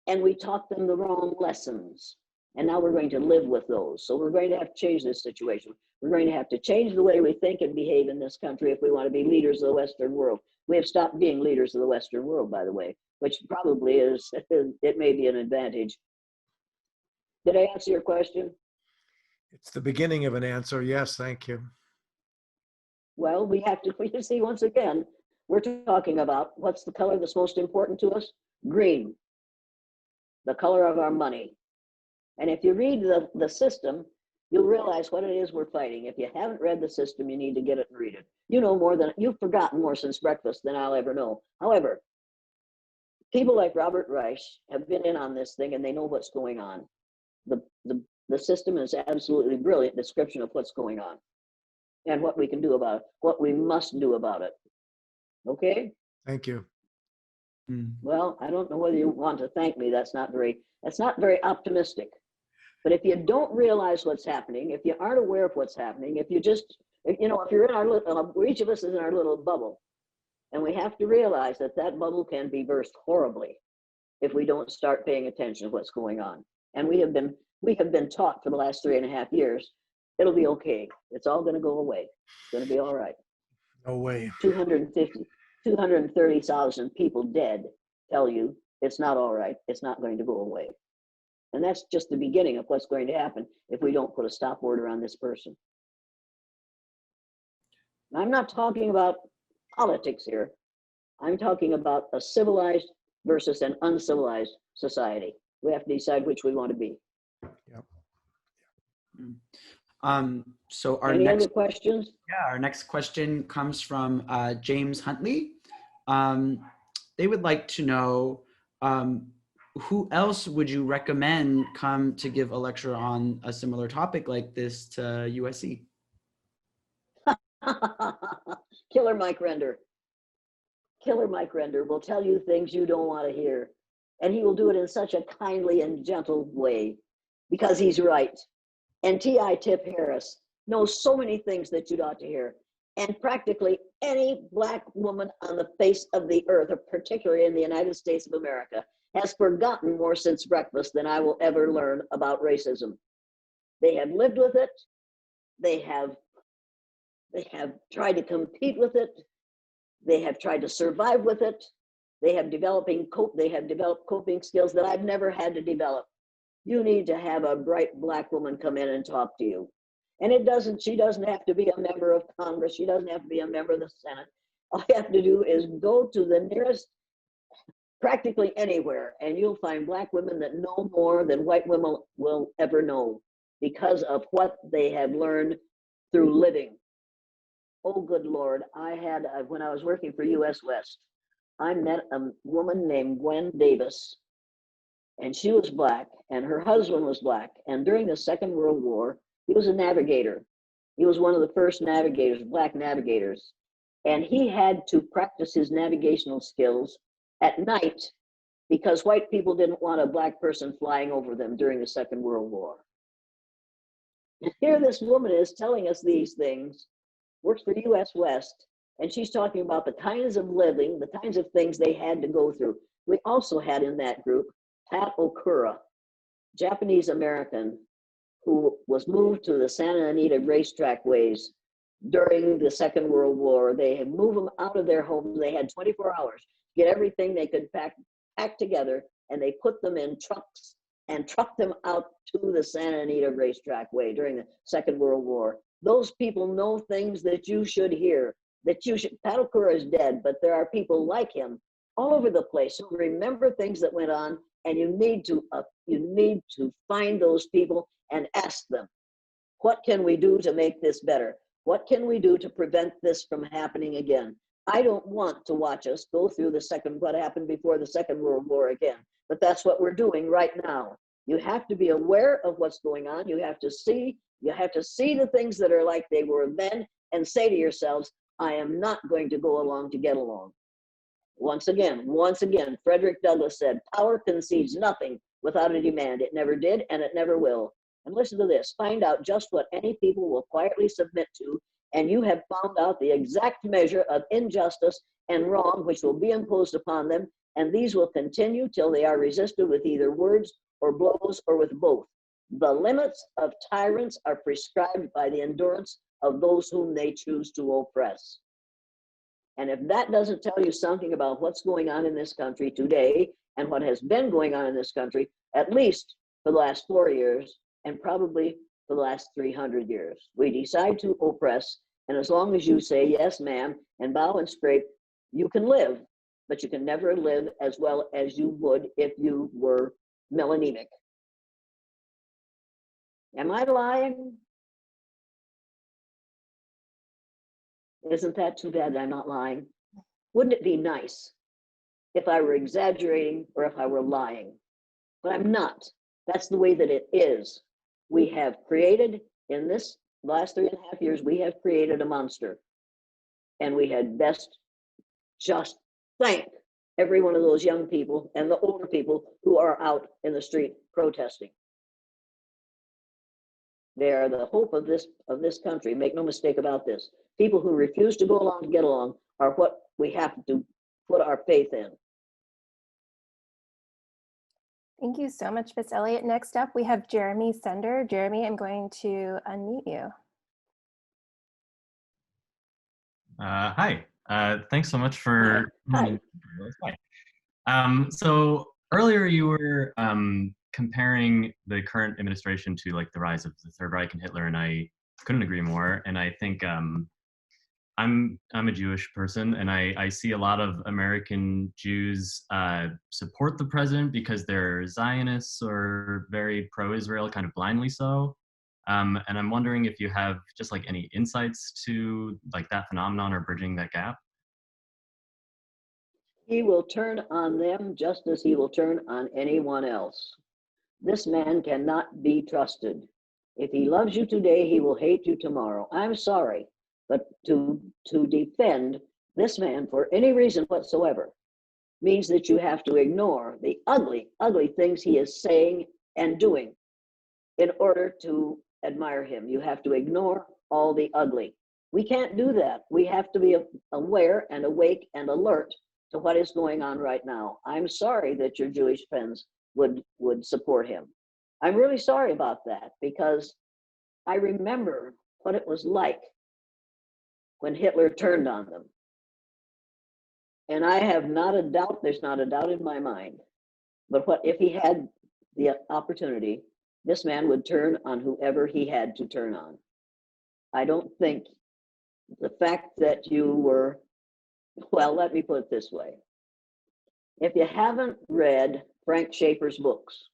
and we taught them the wrong lessons. And now we're going to live with those. So we're going to have to change this situation. We're going to have to change the way we think and behave in this country if we want to be leaders of the Western world. We have stopped being leaders of the Western world, by the way, which probably is, it may be an advantage. Did I answer your question? It's the beginning of an answer. Yes, thank you. Well, we have to, you see, once again, we're talking about what's the color that's most important to us? Green, the color of our money. And if you read the system, you'll realize what it is we're fighting. If you haven't read the system, you need to get it and read it. You know more than, you've forgotten more since breakfast than I'll ever know. However, people like Robert Reich have been in on this thing and they know what's going on. The system is absolutely brilliant description of what's going on and what we can do about it, what we must do about it. Okay? Thank you. Well, I don't know whether you want to thank me. That's not very optimistic. But if you don't realize what's happening, if you aren't aware of what's happening, if you're in our little, each of us is in our little bubble, and we have to realize that that bubble can be burst horribly if we don't start paying attention to what's going on. And we have been taught for the last 3.5 years, it'll be okay. It's all going to go away. It's going to be all right. No way. 230,000 people dead tell you it's not all right. It's not going to go away. And that's just the beginning of what's going to happen if we don't put a stop order on this person. I'm not talking about politics here. I'm talking about a civilized versus an uncivilized society. We have to decide which we want to be. Yep. So Any other questions? Yeah, our next question comes from James Huntley. They would like to know, who else would you recommend come to give a lecture on a similar topic like this to USC? Killer Mike Render. Killer Mike Render will tell you things you don't want to hear. And he will do it in such a kindly and gentle way because he's right. And T.I. Tip Harris knows so many things that you'd ought to hear. And practically any Black woman on the face of the earth, or particularly in the United States of America, has forgotten more since breakfast than I will ever learn about racism. They have lived with it. They have tried to compete with it. They have tried to survive with it. They have developed coping skills that I've never had to develop. You need to have a bright Black woman come in and talk to you. And she doesn't have to be a member of Congress. She doesn't have to be a member of the Senate. All you have to do is go to the nearest, practically anywhere, and you'll find Black women that know more than white women will ever know because of what they have learned through living. Oh, good Lord. When I was working for US West, I met a woman named Gwen Davis, and she was Black, and her husband was Black. And during the Second World War, he was a navigator. He was one of the first navigators, Black navigators. And he had to practice his navigational skills at night because white people didn't want a Black person flying over them during the Second World War. And here this woman is telling us these things, works for US West, and she's talking about the kinds of living, the kinds of things they had to go through. We also had in that group Pat Okura, Japanese American, who was moved to the Santa Anita racetrack ways during the Second World War. They had moved them out of their homes. They had 24 hours to get everything they could pack together, and they put them in trucks and trucked them out to the Santa Anita racetrack way during the Second World War. Those people know things that you should hear, Pat Okura is dead, but there are people like him all over the place who remember things that went on, and you need to find those people and ask them, what can we do to make this better? What can we do to prevent this from happening again? I don't want to watch us go through what happened before the Second World War again, but that's what we're doing right now. You have to be aware of what's going on. You have to see the things that are like they were then and say to yourselves, I am not going to go along to get along. Once again, Frederick Douglass said, power concedes nothing without a demand. It never did, and it never will. And listen to this, find out just what any people will quietly submit to, and you have found out the exact measure of injustice and wrong which will be imposed upon them, and these will continue till they are resisted with either words or blows or with both. The limits of tyrants are prescribed by the endurance of those whom they choose to oppress. And if that doesn't tell you something about what's going on in this country today and what has been going on in this country, at least for the last 4 years and probably for the last 300 years, we decide to oppress. And as long as you say, yes, ma'am, and bow and scrape, you can live, but you can never live as well as you would if you were melanemic. Am I lying? Isn't that too bad that I'm not lying? Wouldn't it be nice if I were exaggerating or if I were lying? But I'm not. That's the way that it is. We have created, in this last 3.5 years, we have created a monster. And we had best just thank every one of those young people and the older people who are out in the street protesting. They are the hope of this country. Make no mistake about this. People who refuse to go along to get along are what we have to put our faith in. Thank you so much, Miss Elliott. Next up, we have Jeremy Sender. Jeremy, I'm going to unmute you. Hi. Thanks so much for. Hi. So earlier you were comparing the current administration to like the rise of the Third Reich and Hitler, and I couldn't agree more. And I think I'm a Jewish person, and I see a lot of American Jews support the president because they're Zionists or very pro-Israel, kind of blindly so. And I'm wondering if you have just like any insights to like that phenomenon or bridging that gap. He will turn on them just as he will turn on anyone else. This man cannot be trusted. If he loves you today, he will hate you tomorrow. I'm sorry, but to defend this man for any reason whatsoever means that you have to ignore the ugly, ugly things he is saying and doing in order to admire him. You have to ignore all the ugly. We can't do that. We have to be aware and awake and alert to what is going on right now. I'm sorry that your Jewish friends would support him. I'm really sorry about that because I remember what it was like when Hitler turned on them. And I have not a doubt, there's not a doubt in my mind, but what if he had the opportunity, this man would turn on whoever he had to turn on. I don't think the fact that you were, well, let me put it this way. If you haven't read Frank Schaeffer's books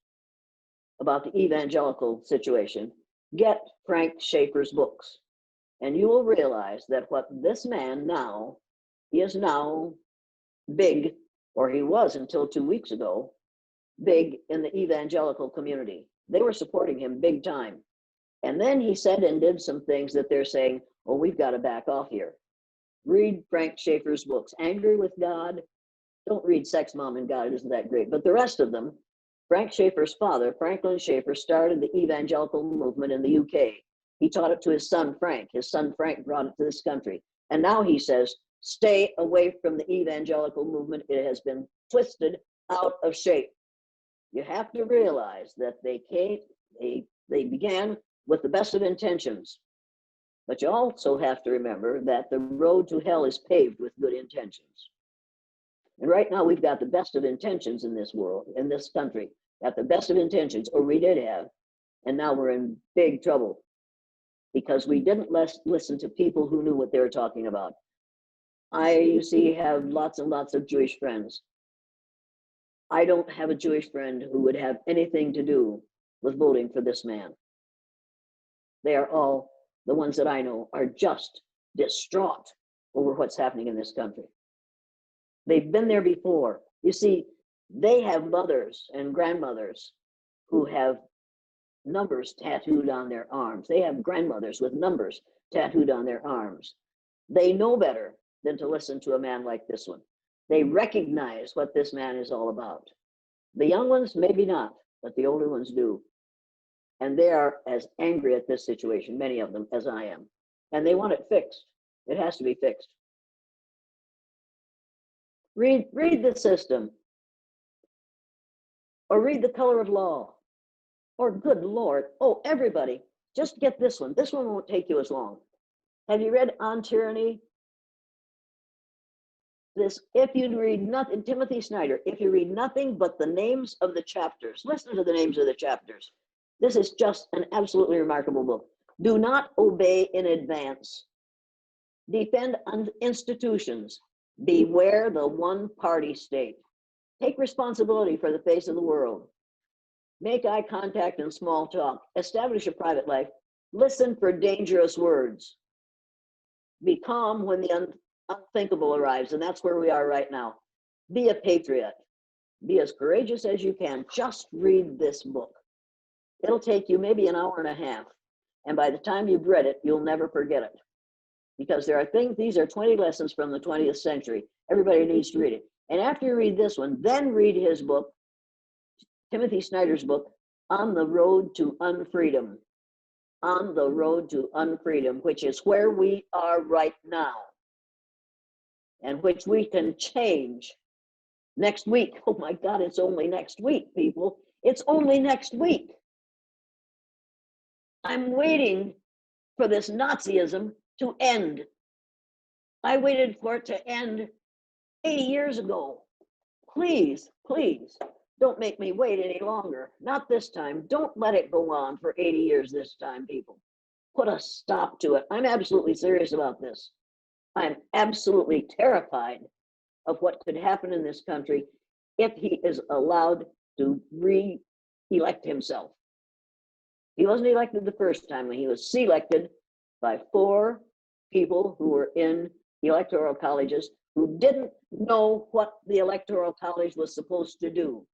about the evangelical situation, get Frank Schaeffer's books, and you will realize that what this man now, he is now big, or he was until 2 weeks ago, big in the evangelical community. They were supporting him big time. And then he said and did some things that they're saying, oh, we've got to back off here. Read Frank Schaeffer's books. Angry with God. Don't read Sex, Mom, and God. Isn't that great? But the rest of them, Frank Schaeffer's father, Franklin Schaeffer, started the evangelical movement in the UK. He taught it to his son, Frank. His son, Frank, brought it to this country. And now he says, stay away from the evangelical movement. It has been twisted out of shape. You have to realize that they began with the best of intentions. But you also have to remember that the road to hell is paved with good intentions. And right now we've got the best of intentions in this world, in this country, got the best of intentions, or we did have, and now we're in big trouble because we didn't listen to people who knew what they were talking about. I, you see, have lots and lots of Jewish friends. I don't have a Jewish friend who would have anything to do with voting for this man. They are all, the ones that I know, are just distraught over what's happening in this country. They've been there before. You see, they have mothers and grandmothers who have numbers tattooed on their arms. They have grandmothers with numbers tattooed on their arms. They know better than to listen to a man like this one. They recognize what this man is all about. The young ones, maybe not, but the older ones do. And they are as angry at this situation, many of them, as I am. And they want it fixed. It has to be fixed. Read the system. Or read The Color of Law. Or good Lord, oh, everybody, just get this one. This one won't take you as long. Have you read On Tyranny? This, if you read nothing, Timothy Snyder, if you read nothing but the names of the chapters, listen to the names of the chapters. This is just an absolutely remarkable book. Do not obey in advance. Defend institutions. Beware the one-party state. Take responsibility for the face of the world. Make eye contact and small talk. Establish a private life. Listen for dangerous words. Be calm when the unthinkable arrives, and that's where we are right now. Be a patriot. Be as courageous as you can. Just read this book. It'll take you maybe an hour and a half, and by the time you've read it, you'll never forget it. Because there are things, these are 20 lessons from the 20th century. Everybody needs to read it. And after you read this one, then read his book, Timothy Snyder's book, On the Road to Unfreedom. On the Road to Unfreedom, which is where we are right now, and which we can change next week. Oh my God, it's only next week, people. It's only next week. I'm waiting for this Nazism to end. I waited for it to end 80 years ago. Please, please, don't make me wait any longer. Not this time. Don't let it go on for 80 years this time, people. Put a stop to it. I'm absolutely serious about this. I'm absolutely terrified of what could happen in this country if he is allowed to re-elect himself. He wasn't elected the first time. He was selected by 4 people who were in electoral colleges who didn't know what the electoral college was supposed to do.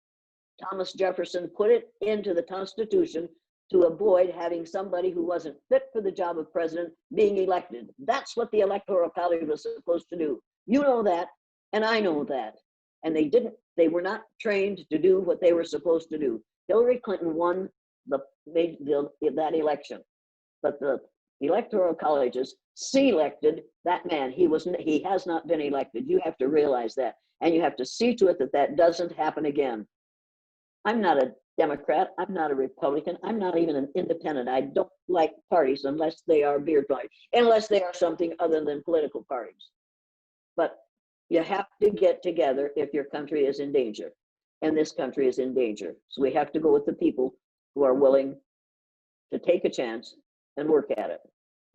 Thomas Jefferson put it into the Constitution to avoid having somebody who wasn't fit for the job of president being elected. That's what the electoral college was supposed to do. You know that, and I know that. And they were not trained to do what they were supposed to do. Hillary Clinton won that election, but the electoral colleges selected that man. He has not been elected. You have to realize that, and you have to see to it that that doesn't happen again. I'm not a Democrat. I'm not a Republican. I'm not even an independent. I don't like parties unless they are beer parties, unless they are something other than political parties. But you have to get together if your country is in danger, and this country is in danger. So we have to go with the people who are willing to take a chance and work at it.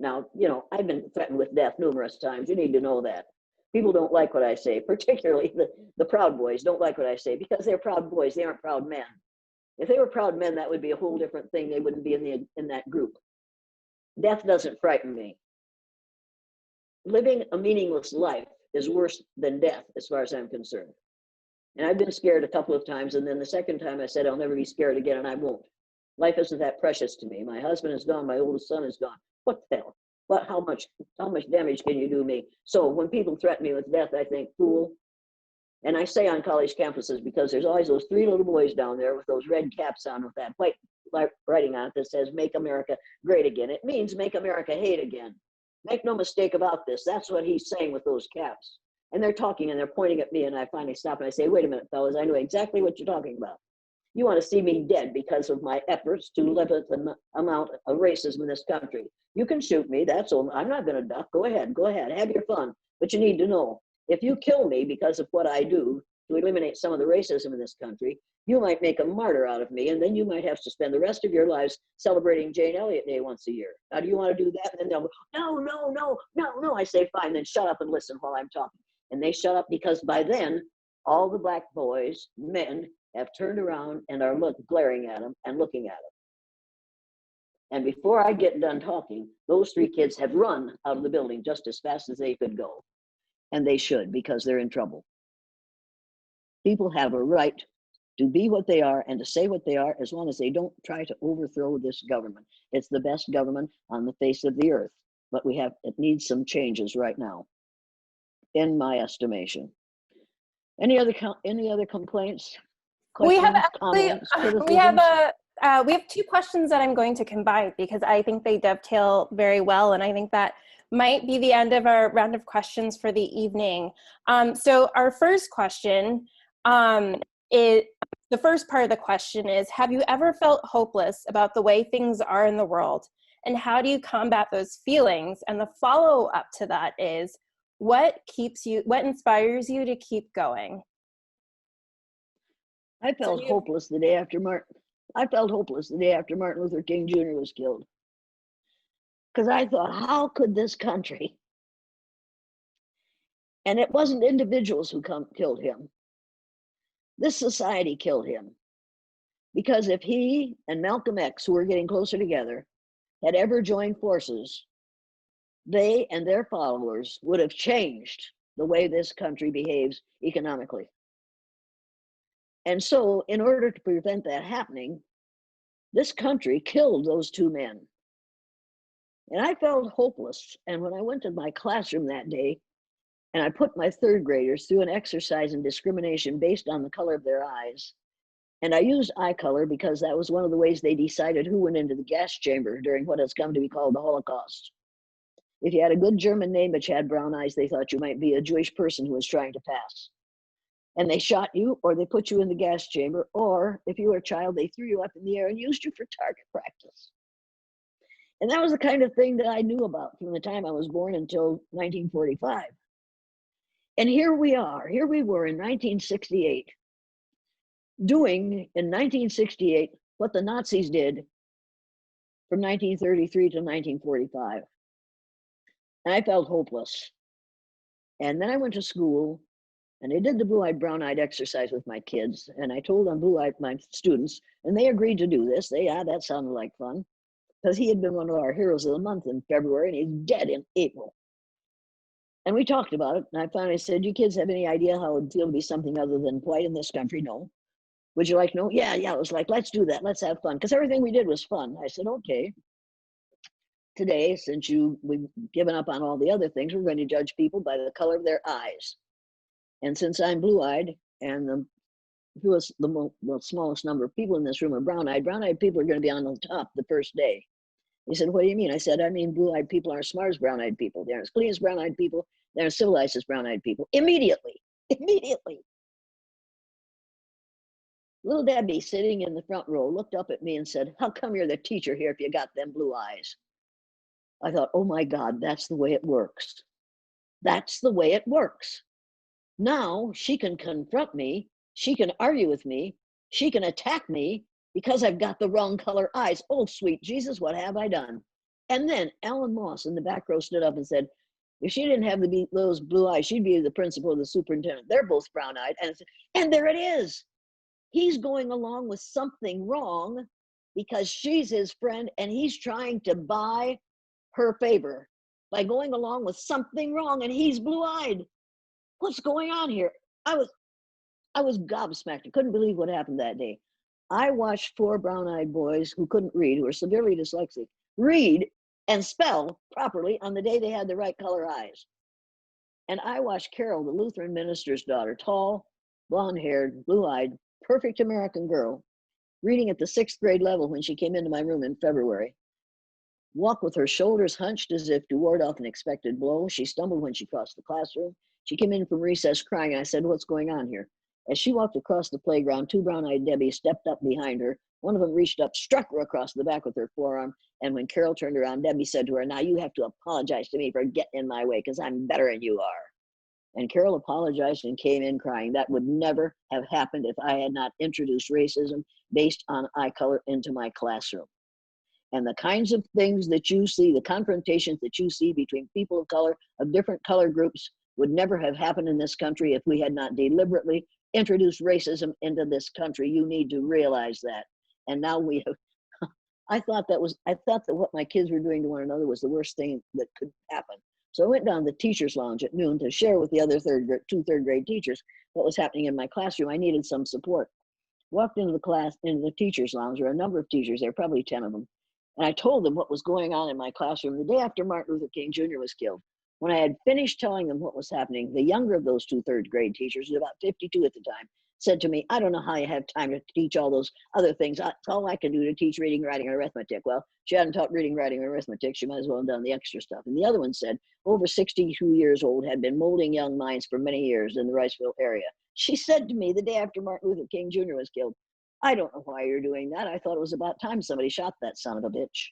Now, you know, I've been threatened with death numerous times. You need to know that. People don't like what I say, particularly the Proud Boys don't like what I say because they're proud boys. They aren't proud men. If they were proud men, that would be a whole different thing. They wouldn't be in that group. Death doesn't frighten me. Living a meaningless life is worse than death, as far as I'm concerned. And I've been scared a couple of times, and then the second time I said I'll never be scared again, and I won't. Life isn't that precious to me. My husband is gone. My oldest son is gone. What the hell? What? How much damage can you do me? So when people threaten me with death, I think, fool. And I say on college campuses, because there's always those three little boys down there with those red caps on with that white writing on it that says, "Make America Great Again." It means make America hate again. Make no mistake about this. That's what he's saying with those caps. And they're talking and they're pointing at me, and I finally stop and I say, "Wait a minute, fellas, I know exactly what you're talking about. You want to see me dead because of my efforts to limit the amount of racism in this country. You can shoot me, that's all. I'm not going to duck. Go ahead, have your fun. But you need to know, if you kill me because of what I do to eliminate some of the racism in this country, you might make a martyr out of me, and then you might have to spend the rest of your lives celebrating Jane Elliott Day once a year. Now, do you want to do that?" And then they'll go, no. I say, fine, then shut up and listen while I'm talking. And they shut up because by then, all the black boys, men, have turned around and are glaring at him and looking at him. And before I get done talking, those three kids have run out of the building just as fast as they could go. And they should, because they're in trouble. People have a right to be what they are and to say what they are, as long as they don't try to overthrow this government. It's the best government on the face of the earth, but it needs some changes right now, in my estimation. Any other complaints? We have Questions, actually, comments, we have two questions that I'm going to combine because I think they dovetail very well, and I think that might be the end of our round of questions for the evening. So our first question is, the first part of the question is, have you ever felt hopeless about the way things are in the world? And how do you combat those feelings? And the follow-up to that is, what inspires you to keep going? I felt hopeless the day after Martin Luther King Jr. was killed. Because I thought, how could this country? And it wasn't individuals who killed him. This society killed him. Because if he and Malcolm X, who were getting closer together, had ever joined forces, they and their followers would have changed the way this country behaves economically. And so, in order to prevent that happening, this country killed those two men. And I felt hopeless. And when I went to my classroom that day, and I put my third graders through an exercise in discrimination based on the color of their eyes, and I used eye color because that was one of the ways they decided who went into the gas chamber during what has come to be called the Holocaust. If you had a good German name but you had brown eyes, they thought you might be a Jewish person who was trying to pass. And they shot you, or they put you in the gas chamber, or if you were a child, they threw you up in the air and used you for target practice. And that was the kind of thing that I knew about from the time I was born until 1945. And here we were in 1968, doing in 1968 what the Nazis did from 1933 to 1945. And I felt hopeless. And then I went to school, and I did the blue-eyed, brown-eyed exercise with my kids. And I told them my students, and they agreed to do this. That sounded like fun, because he had been one of our heroes of the month in February, and he's dead in April. And we talked about it, and I finally said, "You kids have any idea how it would feel to be something other than white in this country?" "No." "Would you like to know?" Yeah. It was like, let's do that. Let's have fun. Because everything we did was fun. I said, okay. Today, since we've given up on all the other things, we're going to judge people by the color of their eyes. And since I'm blue-eyed, and the smallest number of people in this room are brown-eyed people are going to be on the top the first day. He said, "What do you mean?" I said, "I mean, blue-eyed people aren't as smart as brown-eyed people. They're as clean as brown-eyed people. They're as civilized as brown-eyed people." Immediately. Little Debbie, sitting in the front row, looked up at me and said, "How come you're the teacher here if you got them blue eyes?" I thought, oh my God, that's the way it works. That's the way it works. Now she can confront me. She can argue with me. She can attack me because I've got the wrong color eyes. Oh, sweet Jesus, what have I done? And then Ellen Moss in the back row stood up and said, if she didn't have those blue eyes, she'd be the principal or the superintendent. They're both brown-eyed. And there it is. He's going along with something wrong because she's his friend and he's trying to buy her favor by going along with something wrong, and he's blue-eyed. What's going on here? I was gobsmacked. I couldn't believe what happened that day. I watched 4 brown-eyed boys who couldn't read, who were severely dyslexic, read and spell properly on the day they had the right color eyes. And I watched Carol, the Lutheran minister's daughter, tall, blonde-haired, blue-eyed, perfect American girl, reading at the 6th grade level when she came into my room in February, walk with her shoulders hunched as if to ward off an expected blow. She stumbled when she crossed the classroom. She came in from recess crying. I said, what's going on here? As she walked across the playground, 2 brown-eyed Debbies stepped up behind her. One of them reached up, struck her across the back with her forearm. And when Carol turned around, Debbie said to her, now you have to apologize to me for getting in my way because I'm better than you are. And Carol apologized and came in crying. That would never have happened if I had not introduced racism based on eye color into my classroom. And the kinds of things that you see, the confrontations that you see between people of color, of different color groups, would never have happened in this country if we had not deliberately introduced racism into this country. You need to realize that. And now we have, I thought that what my kids were doing to one another was the worst thing that could happen. So I went down to the teacher's lounge at noon to share with the other 2 third grade teachers what was happening in my classroom. I needed some support. Walked into the teacher's lounge. There were a number of teachers there, probably 10 of them. And I told them what was going on in my classroom the day after Martin Luther King Jr. was killed. When I had finished telling them what was happening, the younger of those 2 third grade teachers, who was about 52 at the time, said to me, I don't know how you have time to teach all those other things. That's all I can do to teach reading, writing, and arithmetic. Well, she hadn't taught reading, writing, and arithmetic. She might as well have done the extra stuff. And the other one said, over 62 years old, had been molding young minds for many years in the Riceville area. She said to me the day after Martin Luther King Jr. was killed, I don't know why you're doing that. I thought it was about time somebody shot that son of a bitch.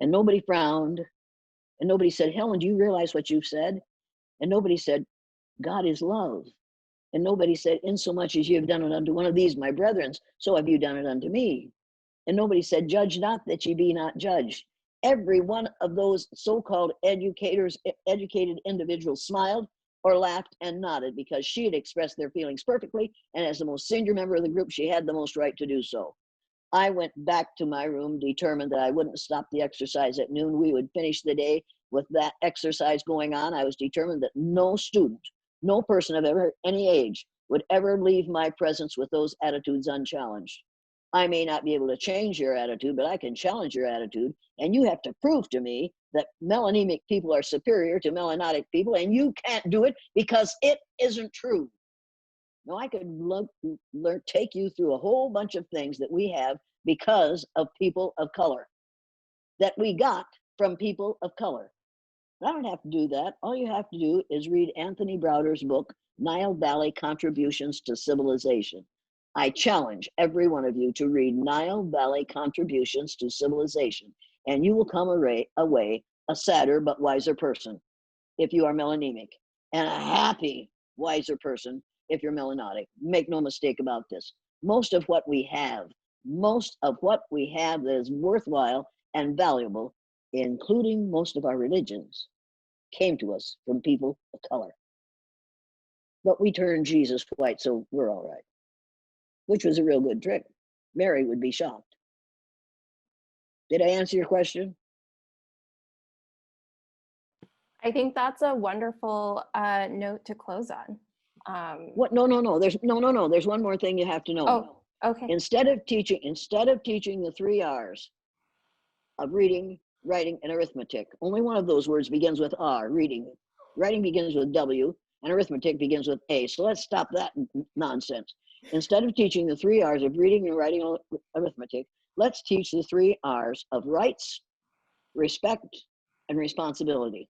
And nobody frowned. And nobody said, Helen, do you realize what you've said? And nobody said, God is love. And nobody said, insomuch as you have done it unto one of these, my brethren, so have you done it unto me. And nobody said, judge not that ye be not judged. Every one of those so-called educated individuals smiled or laughed and nodded because she had expressed their feelings perfectly. And as the most senior member of the group, she had the most right to do so. I went back to my room determined that I wouldn't stop the exercise at noon. We would finish the day with that exercise going on. I was determined that no student, no person of any age would ever leave my presence with those attitudes unchallenged. I may not be able to change your attitude, but I can challenge your attitude. And you have to prove to me that melanemic people are superior to melanotic people, and you can't do it because it isn't true. Now, I could take you through a whole bunch of things that we have because of people of color, that we got from people of color. I don't have to do that. All you have to do is read Anthony Browder's book, Nile Valley Contributions to Civilization. I challenge every one of you to read Nile Valley Contributions to Civilization, and you will come away a sadder but wiser person if you are melanemic, and a happy, wiser person if you're melanotic. Make no mistake about this. Most of what we have that is worthwhile and valuable, including most of our religions, came to us from people of color. But we turned Jesus white, so we're all right, which was a real good trick. Mary would be shocked. Did I answer your question? I think that's a wonderful note to close on. What? No. There's one more thing you have to know. Oh, okay. Instead of teaching the 3 R's of reading, writing, and arithmetic, only one of those words begins with R, reading. Writing begins with W, and arithmetic begins with A. So let's stop that nonsense. Instead of teaching the 3 R's of reading and writing arithmetic, let's teach the 3 R's of rights, respect, and responsibility.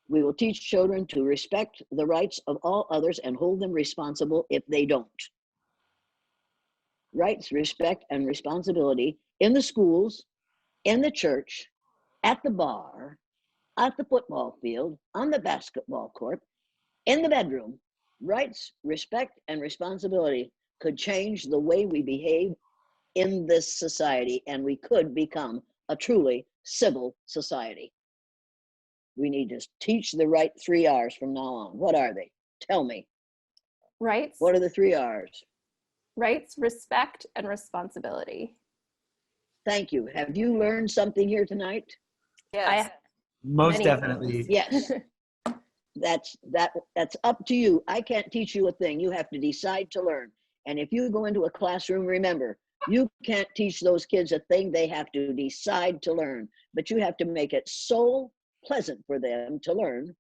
We will teach children to respect the rights of all others and hold them responsible if they don't. Rights, respect, and responsibility in the schools, in the church, at the bar, at the football field, on the basketball court, in the bedroom. Rights, respect, and responsibility could change the way we behave in this society, and we could become a truly civil society. We need to teach the right 3 R's from now on. What are they? Tell me. Rights, What are the 3 R's? rights, respect, and responsibility. Thank you. Have you learned something here tonight? Yes. Most Many definitely. Yes. That's up to you. I can't teach you a thing. You have to decide to learn. And if you go into a classroom, remember, you can't teach those kids a thing. They have to decide to learn. But you have to make it so pleasant for them to learn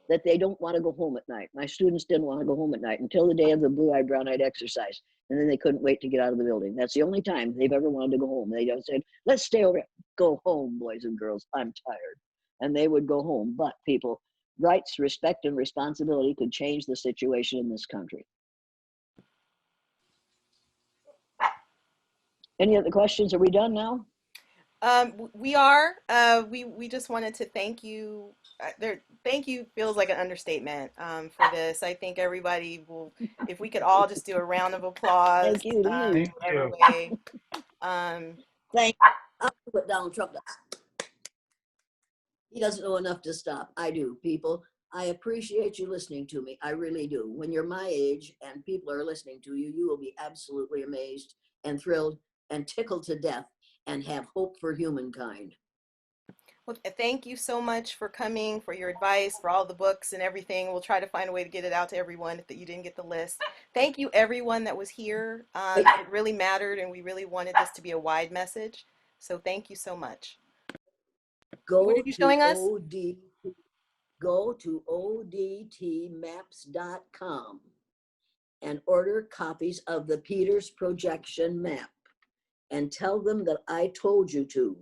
that they don't want to go home at night. My students didn't want to go home at night until the day of the blue-eyed, brown-eyed exercise. And then they couldn't wait to get out of the building. That's the only time they've ever wanted to go home. They just said, let's stay over. Go home, boys and girls. I'm tired. And they would go home. But people, rights, respect, and responsibility could change the situation in this country. Any other questions? Are we done now? We are. We just wanted to thank you. Thank you feels like an understatement for this. I think everybody will, if we could all just do a round of applause. Thank you to you. Whatever way. Thank I'll do what Donald Trump does. He doesn't know enough to stop. I do, people. I appreciate you listening to me. I really do. When you're my age and people are listening to you, you will be absolutely amazed and thrilled and tickled to death and have hope for humankind. Well, thank you so much for coming, for your advice, for all the books and everything. We'll try to find a way to get it out to everyone if you didn't get the list. Thank you, everyone that was here. It really mattered, and we really wanted this to be a wide message. So thank you so much. What are you showing us? Go to odtmaps.com and order copies of the Peters projection map and tell them that I told you to.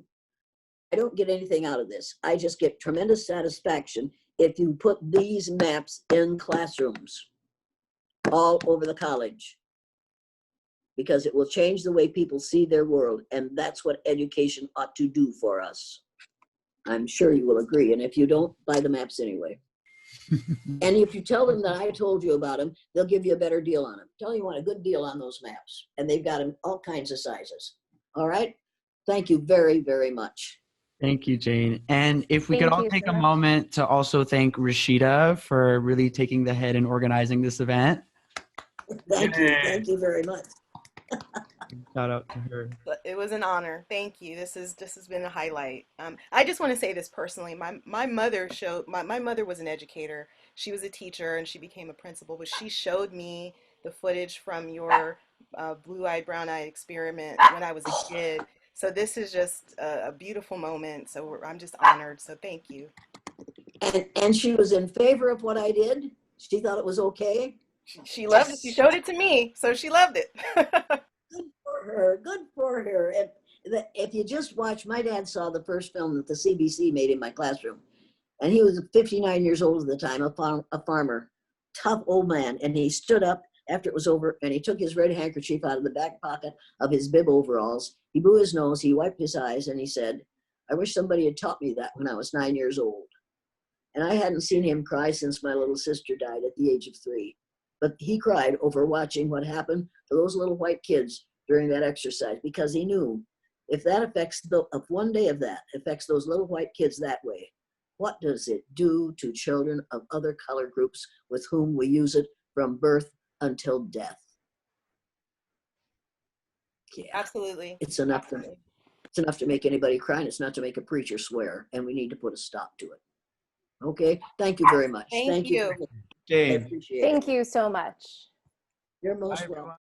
I don't get anything out of this. I just get tremendous satisfaction if you put these maps in classrooms all over the college, because it will change the way people see their world, and that's what education ought to do for us. I'm sure you will agree, and if you don't, buy the maps anyway. And if you tell them that I told you about them, they'll give you a better deal on them. Tell them you want a good deal on those maps, and they've got them all kinds of sizes. All right? Thank you very, very much. Thank you, Jane. And if we Thank could all you take so a much. moment to also thank Rasheeda for really taking the head and organizing this event. Thank you. Thank you very much. Shout out to her. But it was an honor. Thank you. This has been a highlight. I just want to say this personally. My mother my mother was an educator. She was a teacher and she became a principal, but she showed me the footage from your blue-eyed, brown-eyed experiment when I was a kid. So this is just a beautiful moment. So I'm just honored. So thank you. And she was in favor of what I did. She thought it was okay. She loved it. She showed it to me, so she loved it. Good for her. Good for her. And if you just watch, my dad saw the first film that the CBC made in my classroom, and he was 59 years old at the time, a farmer, tough old man, and he stood up after it was over, and he took his red handkerchief out of the back pocket of his bib overalls. He blew his nose, he wiped his eyes, and he said, "I wish somebody had taught me that when I was 9 years old." And I hadn't seen him cry since my little sister died at the age of 3. But he cried over watching what happened to those little white kids during that exercise, because he knew if that affects, if one day of that affects those little white kids that way, what does it do to children of other color groups with whom we use it from birth until death? Yeah, Absolutely. it's enough to make anybody cry, and it's not to make a preacher swear, and we need to put a stop to it. Okay, thank you very much. Thank you. I Jane. appreciate it. Thank you so much. You're most Bye, welcome.